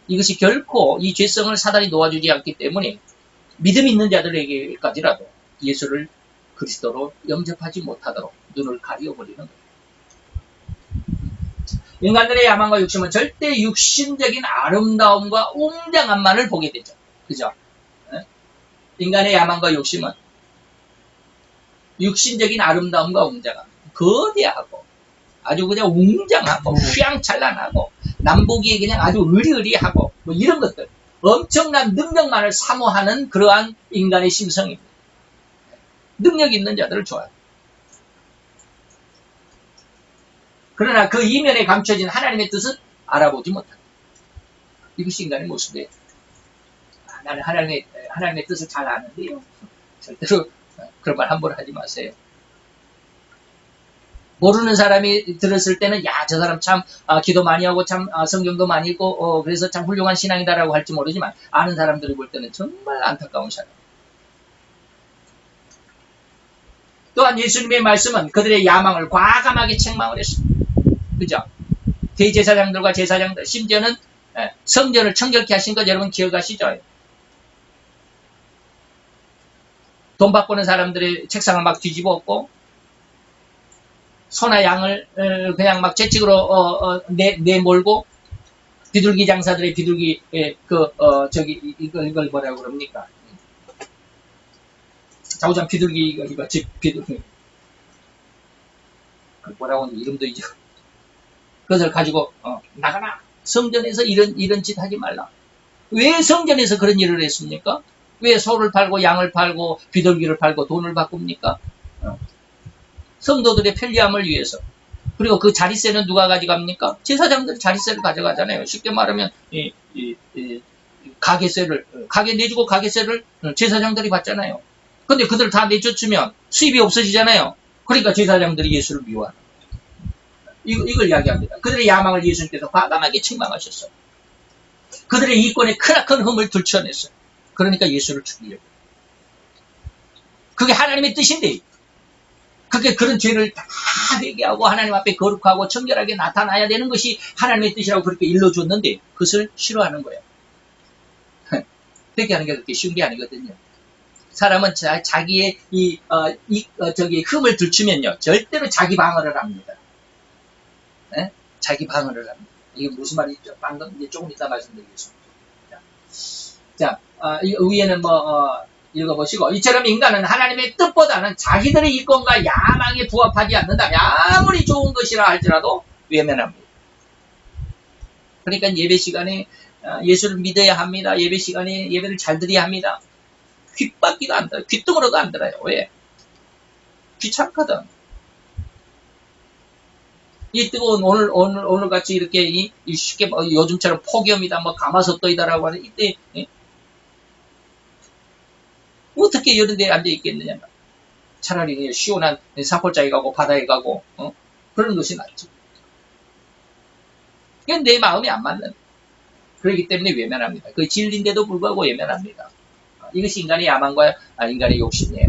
이것이 결코 이 죄성을 사단이 놓아주지 않기 때문에 믿음 있는 자들에게까지라도 예수를 그리스도로 영접하지 못하도록 눈을 가려버리는 거예요. 인간들의 야망과 욕심은 절대 육신적인 아름다움과 웅장함만을 보게 되죠. 그죠? 인간의 야망과 욕심은 육신적인 아름다움과 웅장함, 거대하고 아주 그냥 웅장하고 휘황찬란하고 남보기에 그냥 아주 의리의리하고 뭐 이런 것들, 엄청난 능력만을 사모하는 그러한 인간의 심성입니다. 능력 있는 자들을 좋아해요. 그러나 그 이면에 감춰진 하나님의 뜻은 알아보지 못한다. 이것이 인간의 모습이에요. 나는 하나님의 뜻을 잘 아는데요. 절대로 그런 말 함부로 하지 마세요. 모르는 사람이 들었을 때는 야, 저 사람 참 기도 많이 하고 참 성경도 많이 읽고 그래서 참 훌륭한 신앙이다라고 할지 모르지만 아는 사람들이 볼 때는 정말 안타까운 사람. 또한 예수님의 말씀은 그들의 야망을 과감하게 책망을 했습니다. 그죠? 대제사장들과 제사장들, 심지어는 성전을 청결케 하신 것 여러분 기억하시죠? 돈 바꾸는 사람들의 책상을 막 뒤집어 엎고 소나 양을 그냥 막 채찍으로 내몰고 비둘기 장사들의 비둘기 이걸 뭐라고 그럽니까? 자우장 비둘기 이거 집 비둘기 뭐라고 하는 이름도 잊어. 그것을 가지고 나가라. 성전에서 이런 짓 하지 말라. 왜 성전에서 그런 일을 했습니까? 왜 소를 팔고 양을 팔고 비둘기를 팔고 돈을 바꿉니까? 성도들의 편리함을 위해서. 그리고 그 자리세는 누가 가져갑니까? 제사장들이 자리세를 가져가잖아요. 쉽게 말하면 가게 내주고 가게세를 제사장들이 받잖아요. 근데 그들 다 내쫓으면 수입이 없어지잖아요. 그러니까 제사장들이 예수를 미워하는 거예요. 이걸 이야기합니다. 그들의 야망을 예수님께서 과감하게 책망하셨어요. 그들의 이권에 크나큰 흠을 들춰냈어요. 그러니까 예수를 죽이려고. 그게 하나님의 뜻인데 그게 그런 죄를 다 회개하고 하나님 앞에 거룩하고 청결하게 나타나야 되는 것이 하나님의 뜻이라고 그렇게 일러줬는데 그것을 싫어하는 거예요. 회개하는 게 그렇게 쉬운 게 아니거든요. 사람은 자기의 흠을 들추면요, 절대로 자기 방어를 합니다. 네? 자기 방어를 합니다. 이게 무슨 말이죠? 방금 이제 조금 이따 말씀드리겠습니다. 자, 위에는 읽어보시고, 이처럼 인간은 하나님의 뜻보다는 자기들의 이권과 야망에 부합하지 않는다면 아무리 좋은 것이라 할지라도 외면합니다. 그러니까 예배 시간에 예수를 믿어야 합니다. 예배 시간에 예배를 잘 드려야 합니다. 귓바퀴도 안 들어요. 귓등으로도 안 들어요. 왜? 귀찮거든. 이 뜨거운 오늘 같이 이렇게 쉽게 요즘처럼 폭염이다, 가마솥도이다라고 하는 이때 어떻게 이런 데 앉아 있겠느냐. 차라리 시원한 산골짜기 가고 바다에 가고 그런 것이 낫죠. 그건 내 마음이 안 맞는. 그렇기 때문에 외면합니다. 그 진리인데도 불구하고 외면합니다. 이것이 인간의 야망과 인간의 욕심이에요.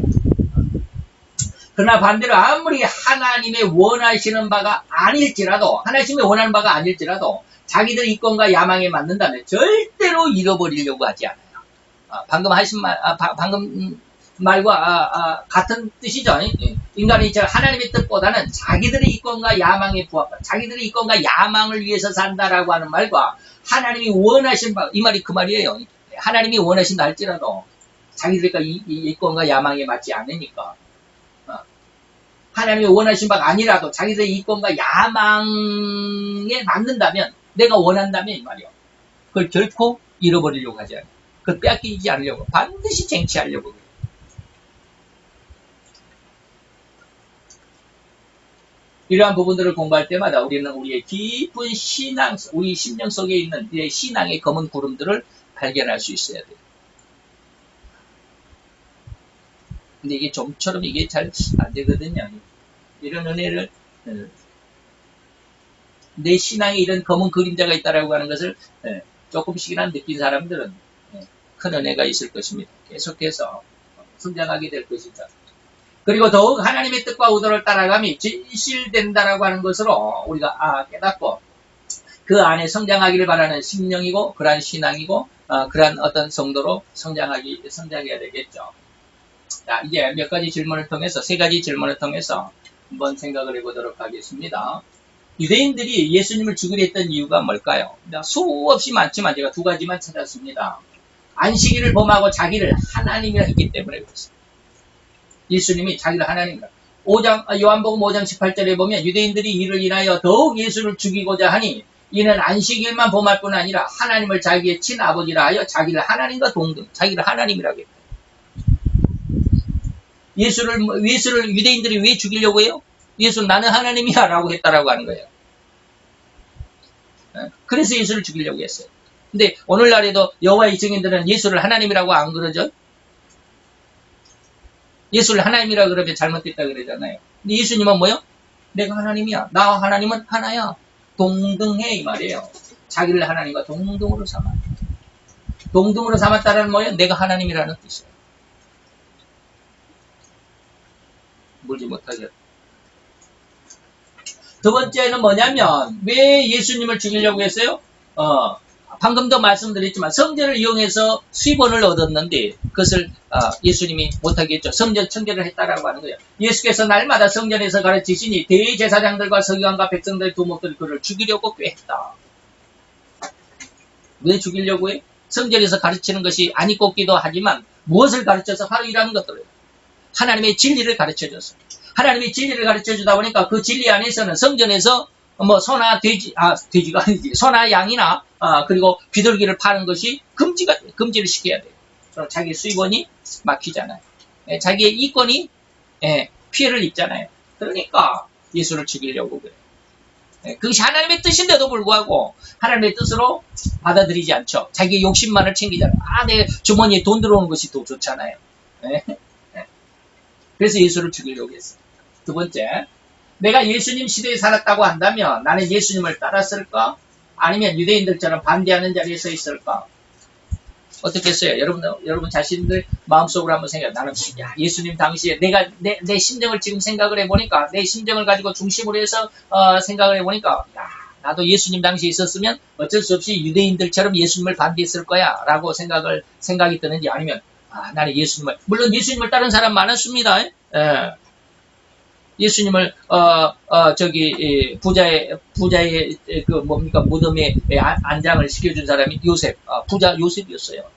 그러나 반대로 아무리 하나님의 원하시는 바가 아닐지라도, 하나님의 원하는 바가 아닐지라도 자기들 이권과 야망에 맞는다면 절대로 잃어버리려고 하지 않아요. 방금 하신 방금 말과 같은 뜻이죠. 인간이 하나님의 뜻보다는 자기들의 이권과 야망에 부합한, 자기들의 이권과 야망을 위해서 산다라고 하는 말과 하나님이 원하신 바, 이 말이 그 말이에요. 하나님이 원하신다 할지라도 자기들과 이권과 야망에 맞지 않으니까, 하나님이 원하신 바가 아니라도 자기들의 이권과 야망에 맞는다면, 내가 원한다면 이 말이요, 그걸 결코 잃어버리려고 하지 않아요. 그걸 빼앗기지 않으려고, 반드시 쟁취하려고 그래요. 이러한 부분들을 공부할 때마다 우리는 우리의 깊은 신앙, 우리 심령 속에 있는 우리의 신앙의 검은 구름들을 발견할 수 있어야 돼요. 근데 이게 좀처럼 이게 잘 안 되거든요. 이런 은혜를, 내 신앙에 이런 검은 그림자가 있다라고 하는 것을 조금씩이나 느낀 사람들은 큰 은혜가 있을 것입니다. 계속해서 성장하게 될 것이다. 그리고 더욱 하나님의 뜻과 의도를 따라감이 진실된다라고 하는 것으로 우리가 깨닫고 그 안에 성장하기를 바라는 심령이고, 그러한 신앙이고, 그러한 어떤 성도로 성장해야 되겠죠. 자, 이제 몇 가지 질문을 통해서, 세 가지 질문을 통해서 한번 생각을 해보도록 하겠습니다. 유대인들이 예수님을 죽이려 했던 이유가 뭘까요? 수없이 많지만 제가 두 가지만 찾았습니다. 안식일을 범하고 자기를 하나님이라 했기 때문에 그렇습니다. 예수님이 자기를 하나님이라. 요한복음 5장 18절에 보면 유대인들이 이를 인하여 더욱 예수를 죽이고자 하니 이는 안식일만 범할 뿐 아니라 하나님을 자기의 친아버지라 하여 자기를 하나님과 동등, 자기를 하나님이라고 했다. 예수를 유대인들이 왜 죽이려고 해요? 예수 나는 하나님이야 라고 했다라고 하는 거예요. 그래서 예수를 죽이려고 했어요. 근데 오늘날에도 여호와의 증인들은 예수를 하나님이라고 안 그러죠? 예수를 하나님이라 그러면 잘못됐다 그러잖아요. 근데 예수님은 뭐요? 내가 하나님이야. 나와 하나님은 하나야. 동등해 이 말이에요. 자기를 하나님과 동등으로 삼아. 동등으로 삼았다는 뭐예요? 내가 하나님이라는 뜻이에요. 물지 못하죠. 두 번째는 뭐냐면 왜 예수님을 죽이려고 했어요? 방금도 말씀드렸지만 성전을 이용해서 수입원을 얻었는데 그것을 예수님이 못하게 했죠. 성전 청결을 했다라고 하는 거예요. 예수께서 날마다 성전에서 가르치시니 대제사장들과 서기관과 백성들의 두목들이 그를 죽이려고 꾀했다. 왜 죽이려고 해? 성전에서 가르치는 것이 아니 꼽기도 하지만 무엇을 가르쳐서 바로 이러한 것들을 하나님의 진리를 가르쳐줬어요. 하나님의 진리를 가르쳐주다 보니까 그 진리 안에서는 성전에서 소나 돼지가 아니지, 소나 양이나 그리고 비둘기를 파는 것이 금지를 시켜야 돼요. 그럼 자기 수입원이 막히잖아요. 자기의 이권이 피해를 입잖아요. 그러니까 예수를 죽이려고 그래요. 그것이 하나님의 뜻인데도 불구하고 하나님의 뜻으로 받아들이지 않죠. 자기의 욕심만을 챙기잖아요. 내 주머니에 돈 들어오는 것이 더 좋잖아요. 그래서 예수를 죽이려고 했어요. 두 번째, 내가 예수님 시대에 살았다고 한다면 나는 예수님을 따랐을까? 아니면 유대인들처럼 반대하는 자리에 서 있을까? 어떻겠어요? 여러분 자신들 마음속으로 한번 생각해요. 나는 예수님 당시에 내가 내 심정을 지금 생각을 해보니까, 내 심정을 가지고 중심으로 해서 생각을 해보니까 나도 예수님 당시에 있었으면 어쩔 수 없이 유대인들처럼 예수님을 반대했을 거야 라고 생각이 드는지, 아니면 나는 예수님을, 물론 예수님을 따른 사람 많았습니다. 예수님을, 부자의, 무덤에 안장을 시켜준 사람이 요셉, 부자 요셉이었어요.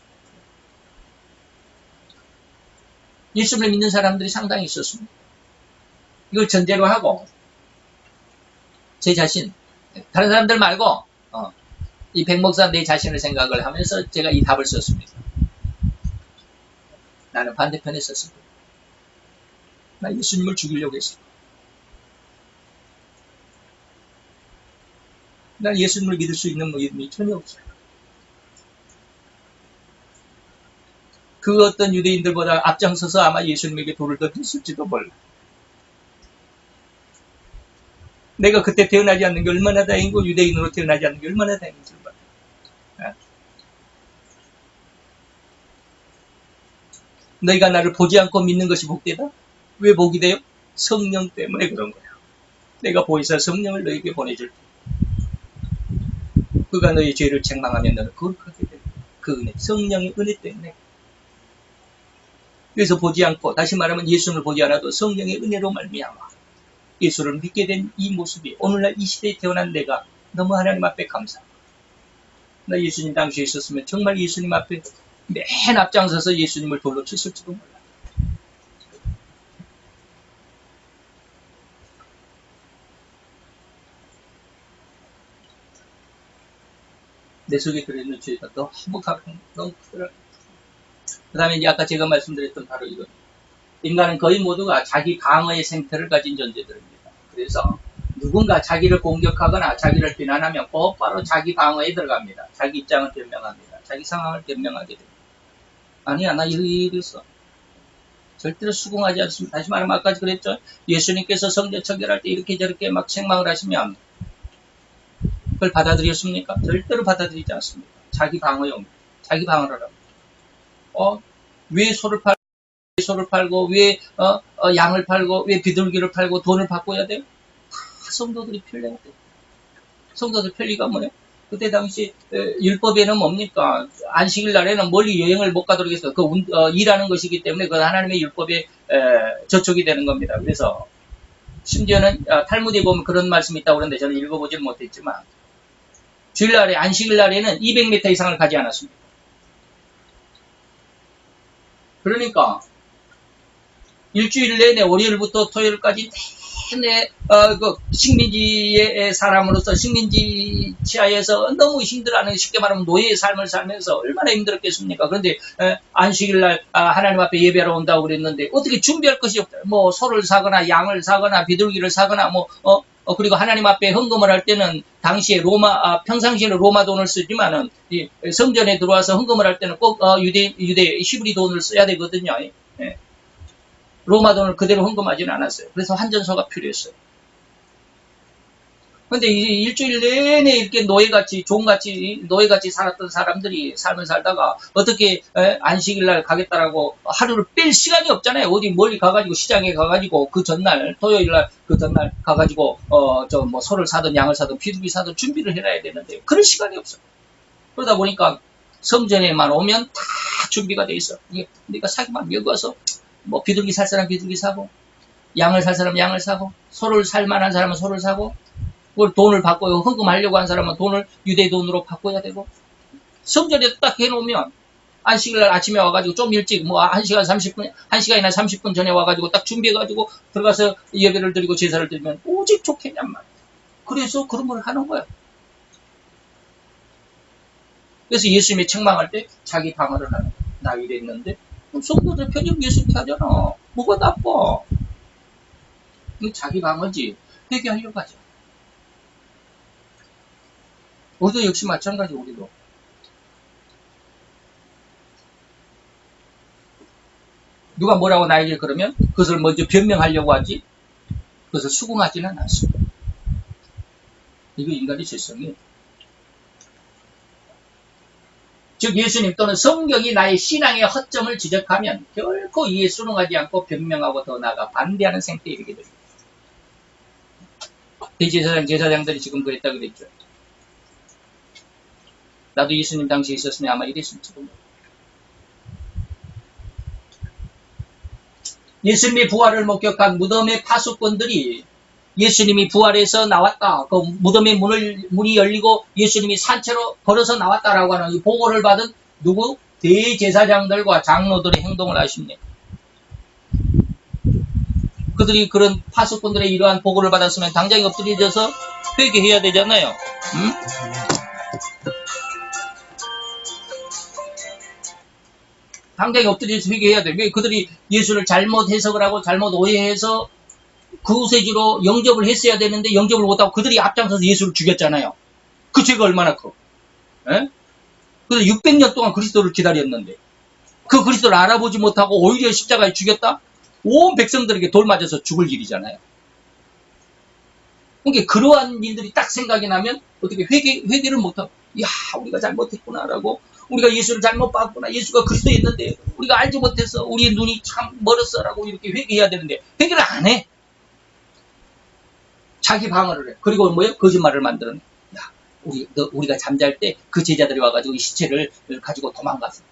예수님을 믿는 사람들이 상당히 있었습니다. 이걸 전제로 하고, 제 자신, 다른 사람들 말고, 이 백목사 내 자신을 생각을 하면서 제가 이 답을 썼습니다. 나는 반대편에 썼습니다. 나 예수님을 죽이려고 했어. 난 예수님을 믿을 수 있는 믿음이 전혀 없어요. 그 어떤 유대인들보다 앞장서서 아마 예수님에게 돌을 던졌을지도 몰라. 내가 그때 태어나지 않는 게 얼마나 다행이고 유대인으로 태어나지 않는 게 얼마나 다행인지 몰라. 너희가 나를 보지 않고 믿는 것이 복되다? 왜 복이 돼요? 성령 때문에 그런 거야. 내가 보이사 성령을 너희에게 보내줄 테. 그가 너희 죄를 책망하면 너는 거룩하게 돼. 그 은혜, 성령의 은혜 때문에. 그래서 보지 않고, 다시 말하면 예수를 보지 않아도 성령의 은혜로 말미암아 예수를 믿게 된 이 모습이 오늘날 이 시대에 태어난 내가 너무 하나님 앞에 감사합니다. 나 예수님 당시에 있었으면 정말 예수님 앞에 맨 앞장서서 예수님을 돌로 쳤을지도 몰라. 내 속에 들어있는 죄가 너무 가끔 너무 크더라. 그 다음에 이제 아까 제가 말씀드렸던 바로 이거. 인간은 거의 모두가 자기 방어의 생태를 가진 존재들입니다. 그래서 누군가 자기를 공격하거나 자기를 비난하면 곧바로 자기 방어에 들어갑니다. 자기 입장을 변명합니다. 자기 상황을 변명하게 됩니다. 아니야, 나 이랬어. 절대로 수긍하지 않습니다. 다시 말하면 아까 그랬죠. 예수님께서 성전 청결할 때 이렇게 저렇게 막 책망을 하시면 그걸 받아들였습니까? 절대로 받아들이지 않습니다. 자기 방어용, 자기 방어를 합니다. 왜 소를 팔고, 왜 양을 팔고, 왜 비둘기를 팔고 돈을 바꿔야 돼요? 성도들이 편리해야 돼요. 성도들 편리가 뭐예요? 그때 당시 율법에는 뭡니까? 안식일 날에는 멀리 여행을 못 가도록 해서 일하는 것이기 때문에 그 하나님의 율법에 저촉이 되는 겁니다. 그래서 심지어는 탈무드에 보면 그런 말씀이 있다고 그러는데 저는 읽어보지는 못했지만 주일날에 안식일 날에는 200m 이상을 가지 않았습니다. 그러니까 일주일 내내 월요일부터 토요일까지 내내 식민지의 사람으로서 식민지 치하에서 너무 힘들어하는, 쉽게 말하면 노예의 삶을 살면서 얼마나 힘들었겠습니까? 그런데 안식일날 하나님 앞에 예배하러 온다고 그랬는데 어떻게 준비할 것이 없다. 뭐 소를 사거나 양을 사거나 비둘기를 사거나 그리고 하나님 앞에 헌금을 할 때는 당시에 평상시에는 로마 돈을 쓰지만은 성전에 들어와서 헌금을 할 때는 꼭 유대 히브리 돈을 써야 되거든요. 로마 돈을 그대로 헌금하지는 않았어요. 그래서 환전서가 필요했어요. 근데 이제 일주일 내내 이렇게 노예같이 살았던 사람들이 삶을 살다가 어떻게 안식일날 가겠다라고 하루를 뺄 시간이 없잖아요. 어디 멀리 가가지고 시장에 가가지고 그 전날 토요일날 그 전날 가가지고 소를 사든 양을 사든 비둘기 사든 준비를 해놔야 되는데 그럴 시간이 없어요. 그러다 보니까 성전에만 오면 다 준비가 돼 있어. 그러니까 사기만 여기 와서 비둘기 살 사람 비둘기 사고, 양을 살 사람 양을 사고, 소를 살 만한 사람은 소를 사고, 그걸 돈을 바꿔요. 헌금하려고 한 사람은 돈을 유대 돈으로 바꿔야 되고, 성전에 딱 해놓으면, 안식일날 아침에 와가지고 좀 일찍, 1시간이나 30분 전에 와가지고 딱 준비해가지고 들어가서 예배를 드리고 제사를 드리면 오직 좋겠냔 말이에요. 그래서 그런 걸 하는 거예요. 그래서 예수님이 책망할 때 자기 방어를 하는 거예요. 나 이랬는데, 성도들 편협 예수님께 하잖아. 뭐가 나빠? 이거 자기 방어지. 회개하려고 하죠. 우리도 역시 마찬가지, 우리도. 누가 뭐라고 나에게 그러면 그것을 먼저 변명하려고 하지, 그것을 수긍하지는 않습니다. 이거 인간의 죄성이에요. 즉 예수님 또는 성경이 나의 신앙의 허점을 지적하면 결코 이에 순응하지 않고 변명하고 더 나아가 반대하는 생태에 이르게 됩니다. 대제사장, 제사장들이 지금 그랬다고 그랬죠. 나도 예수님 당시에 있었으면 아마 이랬을지도 몰라요. 예수님의 부활을 목격한 무덤의 파수꾼들이 예수님이 부활해서 나왔다. 그 무덤의 문이 열리고 예수님이 산채로 걸어서 나왔다라고 하는 이 보고를 받은 누구? 대제사장들과 장로들의 행동을 아십니까? 그들이 그런 파수꾼들의 이러한 보고를 받았으면 당장 엎드려져서 회개해야 되잖아요. 응? 당장 엎드려서 회개해야 돼. 왜 그들이 예수를 잘못 해석을 하고 잘못 오해해서 구세주로 영접을 했어야 되는데 영접을 못하고 그들이 앞장서서 예수를 죽였잖아요. 그 죄가 얼마나 커. 예? 그래서 600년 동안 그리스도를 기다렸는데 그 그리스도를 알아보지 못하고 오히려 십자가에 죽였다? 온 백성들에게 돌 맞아서 죽을 일이잖아요. 그러니까 그러한 일들이 딱 생각이 나면 어떻게 회개를 못하고 야 우리가 잘못했구나라고 우리가 예수를 잘못 봤구나 예수가 그리스도였는데 우리가 알지 못해서 우리의 눈이 참 멀었어라고 이렇게 회개해야 되는데 회개를 안 해. 자기 방어를 해. 그리고 뭐예요? 거짓말을 만들어내. 야 우리가 잠잘 때 그 제자들이 와가지고 이 시체를 가지고 도망갔어.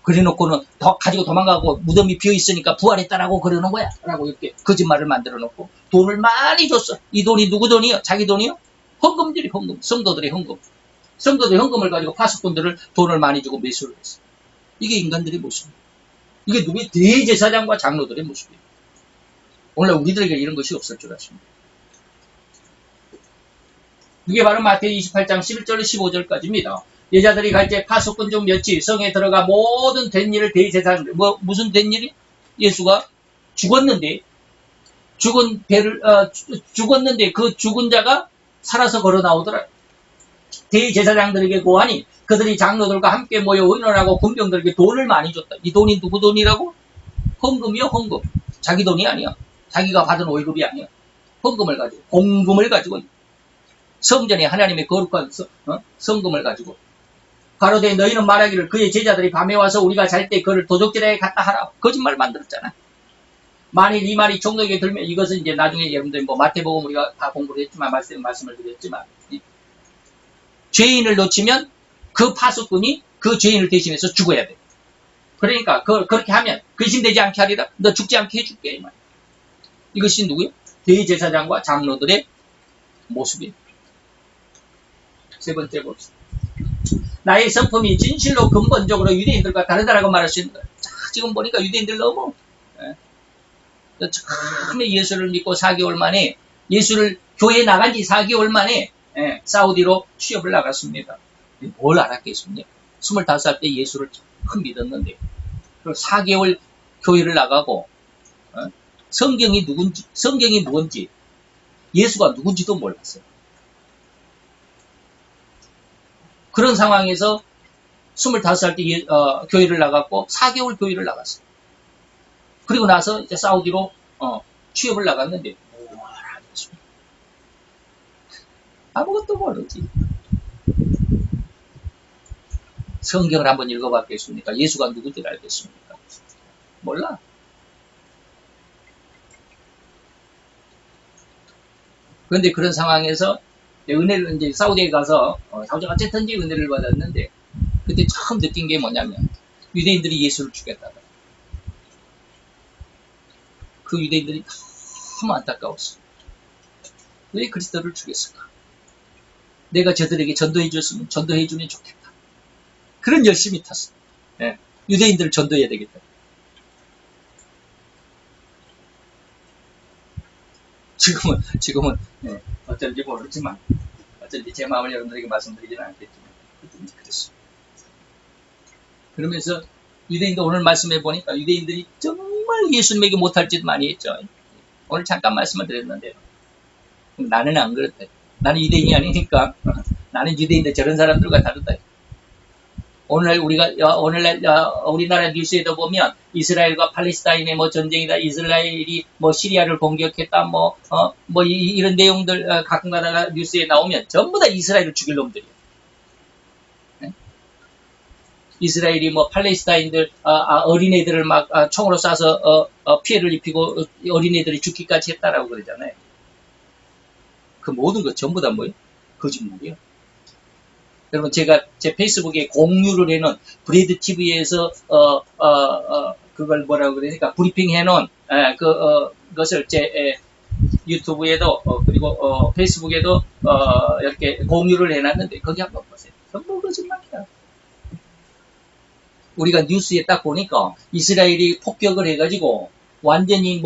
그래놓고는 가지고 도망가고 무덤이 비어있으니까 부활했다라고 그러는 거야. 라고 이렇게 거짓말을 만들어 놓고 돈을 많이 줬어. 이 돈이 누구 돈이요? 자기 돈이요? 헌금들이 헌금. 성도들의 헌금. 성도들의 헌금을 가지고 파수꾼들을 돈을 많이 주고 매수를 했어. 이게 인간들의 모습이에요. 이게 누구의 대제사장과 장로들의 모습이에요. 오늘날 우리들에게 이런 것이 없을 줄 아십니다. 이게 바로 마태오 28장 11절 15절까지입니다. 여자들이 갈 때 파수꾼 중 몇이 성에 들어가 모든 된 일을 대제사장 무슨 된 일이? 예수가 죽었는데 죽었는데 그 죽은 자가 살아서 걸어 나오더라. 대제사장들에게 고하니 그들이 장로들과 함께 모여 의논하고 군병들에게 돈을 많이 줬다. 이 돈이 누구 돈이라고? 헌금이요, 헌금. 자기 돈이 아니야. 자기가 받은 월급이 아니야. 헌금을 가지고 공금을 가지고 성전에 하나님의 거룩한 성금을 가지고 가로되 너희는 말하기를 그의 제자들이 밤에 와서 우리가 잘 때 그를 도적질에 갖다 하라. 거짓말 만들었잖아. 만일 이 말이 종로에게 들면 이것은 이제 나중에 여러분들 뭐 마태복음 우리가 다 공부를 했지만 말씀을 드렸지만 죄인을 놓치면 그 파수꾼이 그 죄인을 대신해서 죽어야 돼. 그러니까 그렇게 하면 근심되지 않게 하리라. 너 죽지 않게 해줄게. 이 말. 이것이 누구요? 대제사장과 장로들의 모습이에요. 세 번째 봅시다. 나의 성품이 진실로 근본적으로 유대인들과 다르다라고 말할 수 있는 거예요. 자, 지금 보니까 유대인들 너무 처음에 예수를 믿고 4개월 만에 예수를 교회에 나간 지 4개월 만에 사우디로 취업을 나갔습니다. 뭘 알았겠습니까? 25살 때 예수를 참 믿었는데 4개월 교회를 나가고 성경이 뭔지 예수가 누군지도 몰랐어요. 그런 상황에서 25살 때 교회를 나갔고 4개월 교회를 나갔어요. 그리고 나서 이제 사우디로 취업을 나갔는데 뭘 알겠습니까? 아무것도 모르지. 성경을 한번 읽어봤겠습니까? 예수가 누군지를 알겠습니까? 몰라. 그런데 그런 상황에서 은혜를 이제 사우디에 가서 어쨌든지 은혜를 받았는데 그때 처음 느낀 게 뭐냐면 유대인들이 예수를 죽였다. 그 유대인들이 너무 안타까웠어. 왜 그리스도를 죽였을까? 내가 저들에게 전도해주면 좋겠다. 그런 열심이 탔어. 예, 유대인들을 전도해야 되겠다. 지금은 어쩐지 모르지만 어쩐지 제 마음을 여러분들에게 말씀드리지는 않겠지만 그때 그랬어요. 그러면서 유대인도 오늘 말씀해 보니까 유대인들이 정말 예수님에게 못할 짓 많이 했죠. 오늘 잠깐 말씀을 드렸는데 나는 안 그렇다. 나는 유대인이 아니니까 나는 유대인인데 저런 사람들과 다르다. 오늘날 우리나라 뉴스에도 보면 이스라엘과 팔레스타인의 뭐 전쟁이다, 이스라엘이 뭐 시리아를 공격했다, 이런 내용들 가끔가다가 뉴스에 나오면 전부 다 이스라엘을 죽일 놈들이에요. 네? 이스라엘이 뭐 팔레스타인들 어린애들을 막 총으로 쏴서 피해를 입히고 어린애들이 죽기까지 했다라고 그러잖아요. 그 모든 것 전부 다 뭐예요? 거짓말이에요. 여러분 제가 제 페이스북에 공유를 해놓은 브레드 TV에서 그걸 뭐라고 그러니까 브리핑 해놓은 그것을 제 유튜브에도 그리고 페이스북에도 이렇게 공유를 해놨는데 거기 한번 보세요. 전부 거짓말이야. 우리가 뉴스에 딱 보니까 이스라엘이 폭격을 해가지고 완전히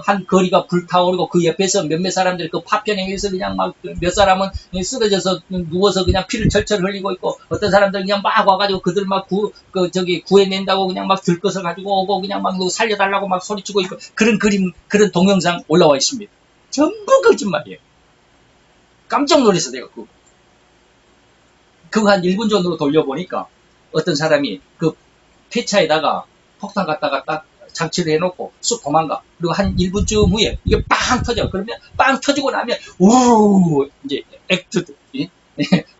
한 거리가 불타오르고 그 옆에서 몇몇 사람들 그 파편행에서 그냥 막 몇 사람은 쓰러져서 누워서 그냥 피를 철철 흘리고 있고 어떤 사람들 그냥 막 와가지고 그들 막 구해낸다고 그냥 막 들것을 가지고 오고 그냥 막 살려달라고 막 소리치고 있고 그런 그런 동영상 올라와 있습니다. 전부 거짓말이에요. 깜짝 놀라서 내가 그거 한 1분 정도 돌려보니까 어떤 사람이 그 폐차에다가 폭탄 갖다가 딱 장치를 해놓고 쑥 도망가. 그리고 한 1분쯤 후에 이게 빵 터져. 그러면 빵 터지고 나면 우르르 이제 액트들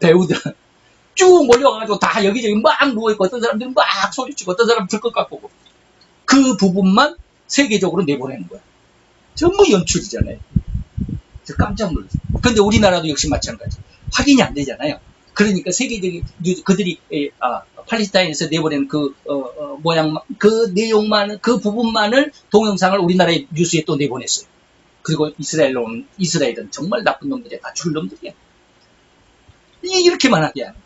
배우들 쭉 몰려가지고 다 여기저기 막 누워있고 어떤 사람들은 막 소리치고 어떤 사람은 들것 같고 그 부분만 세계적으로 내보내는 거야. 전부 연출이잖아요. 저 깜짝 놀랐어요. 그런데 우리나라도 역시 마찬가지. 확인이 안 되잖아요. 그러니까 세계적인 그들이 팔레스타인에서 내보낸 그 모양 그 내용만 그 부분만을 동영상을 우리나라의 뉴스에 또 내보냈어요. 그리고 이스라엘은 정말 나쁜 놈들이야. 다 죽을 놈들이야. 이렇게만 하게 하는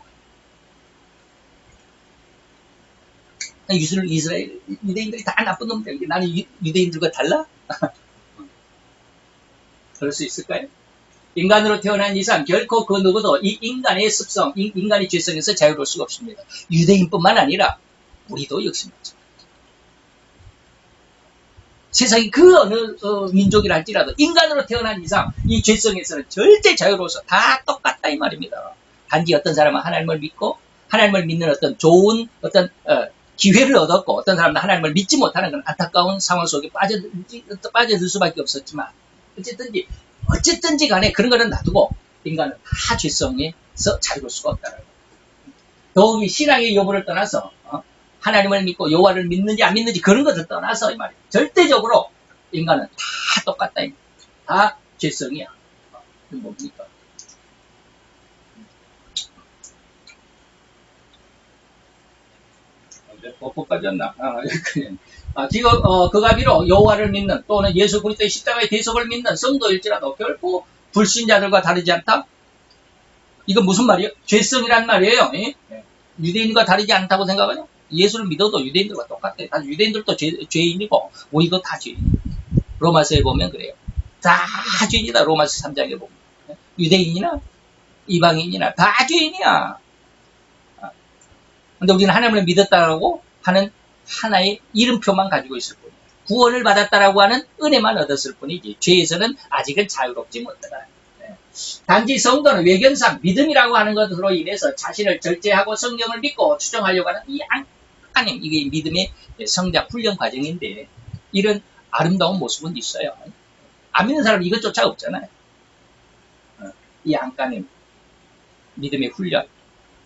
거야. 이스라엘 유대인들이 다 나쁜 놈들이야. 나는 유대인들과 달라? 그럴 수 있을까요? 인간으로 태어난 이상 결코 그 누구도 이 인간의 습성, 인간의 죄성에서 자유로울 수가 없습니다. 유대인뿐만 아니라 우리도 역시 마찬가지입니다. 세상이 그 어느 민족이라 할지라도 인간으로 태어난 이상 이 죄성에서는 절대 자유로워서 다 똑같다 이 말입니다. 단지 어떤 사람은 하나님을 믿고 하나님을 믿는 어떤 좋은 어떤 기회를 얻었고 어떤 사람은 하나님을 믿지 못하는 그런 안타까운 상황 속에 빠져들 수밖에 없었지만 어쨌든지 간에 그런 거는 놔두고 인간은 다 죄성에서 자유로울 수가 없다는 거예요. 더욱이 신앙의 여부를 떠나서 하나님을 믿고 여호와를 믿는지 안 믿는지 그런 것을 떠나서 이 말이에요. 절대적으로 인간은 다 똑같다. 다 죄성이야. 이건 뭡니까? 뽀뽀까지 였나? 지금 그가비로 여호와를 믿는 또는 예수 그리스도의 십자가의 대속을 믿는 성도일지라도 결코 불신자들과 다르지 않다. 이건 무슨 말이에요? 죄성이란 말이에요. 예? 유대인과 다르지 않다고 생각하냐? 예수를 믿어도 유대인들과 똑같아요. 다 유대인들도 죄인이고 우리도 다 죄인이에요. 로마서에 보면 그래요. 다 죄인이다. 로마서 3장에 보면 유대인이나 이방인이나 다 죄인이야. 근데 우리는 하나님을 믿었다라고 하는 하나의 이름표만 가지고 있을 뿐이에요. 구원을 받았다라고 하는 은혜만 얻었을 뿐이지 죄에서는 아직은 자유롭지 못하다. 단지 성도는 외견상 믿음이라고 하는 것으로 인해서 자신을 절제하고 성경을 믿고 추정하려고 하는 이 하나님 이게 믿음의 성장 훈련 과정인데 이런 아름다운 모습은 있어요. 안 믿는 사람은 이것조차 없잖아요. 이 안간힘 믿음의 훈련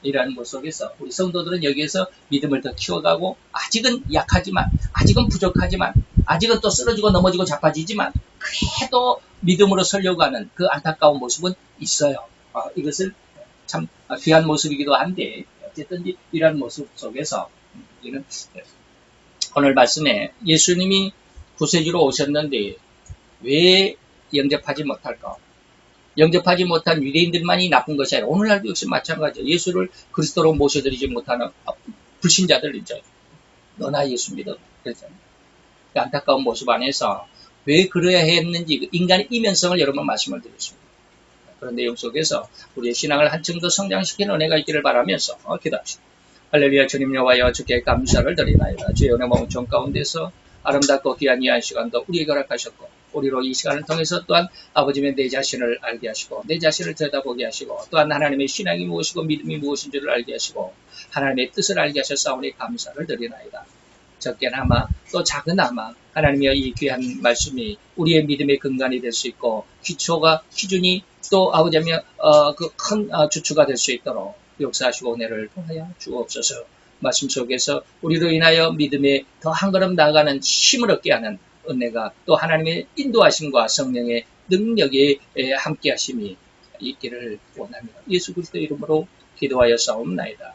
이라는 것 속에서 우리 성도들은 여기에서 믿음을 더 키워가고 아직은 약하지만 아직은 부족하지만 아직은 또 쓰러지고 넘어지고 자빠지지만 그래도 믿음으로 서려고 하는 그 안타까운 모습은 있어요. 이것을 참 귀한 모습이기도 한데 어쨌든 이런 모습 속에서 우리는 오늘 말씀에 예수님이 구세주로 오셨는데 왜 영접하지 못할까? 영접하지 못한 유대인들만이 나쁜 것이 아니라 오늘날도 역시 마찬가지예요. 예수를 그리스도로 모셔드리지 못하는 불신자들 있죠. 너나 예수 믿어. 그랬잖아요. 그 안타까운 모습 안에서 왜 그래야 했는지 인간의 이면성을 여러 번 말씀을 드렸습니다. 그런 내용 속에서 우리의 신앙을 한층 더 성장시키는 은혜가 있기를 바라면서 기도합시다. 할렐루야. 주님 여호와여 주께 감사를 드리나이다. 주의 은혜 몸청 가운데서 아름답고 귀한 이 한 시간도 우리에게 허락하셨고 우리로 이 시간을 통해서 또한 아버지의 내 자신을 알게 하시고 내 자신을 들여다보게 하시고 또한 하나님의 신앙이 무엇이고 믿음이 무엇인 줄을 알게 하시고 하나님의 뜻을 알게 하셨사오니 감사를 드리나이다. 적게나마 또 작은아마 하나님의 이 귀한 말씀이 우리의 믿음의 근간이 될 수 있고 기준이 또 아버지며 그 큰 주축가 될 수 있도록 역사하시고 은혜를 통하여 주옵소서. 말씀 속에서 우리로 인하여 믿음에 더 한 걸음 나아가는 힘을 얻게 하는 은혜가 또 하나님의 인도하심과 성령의 능력에 함께 하심이 있기를 원합니다. 예수 그리스도 이름으로 기도하여 싸움나이다.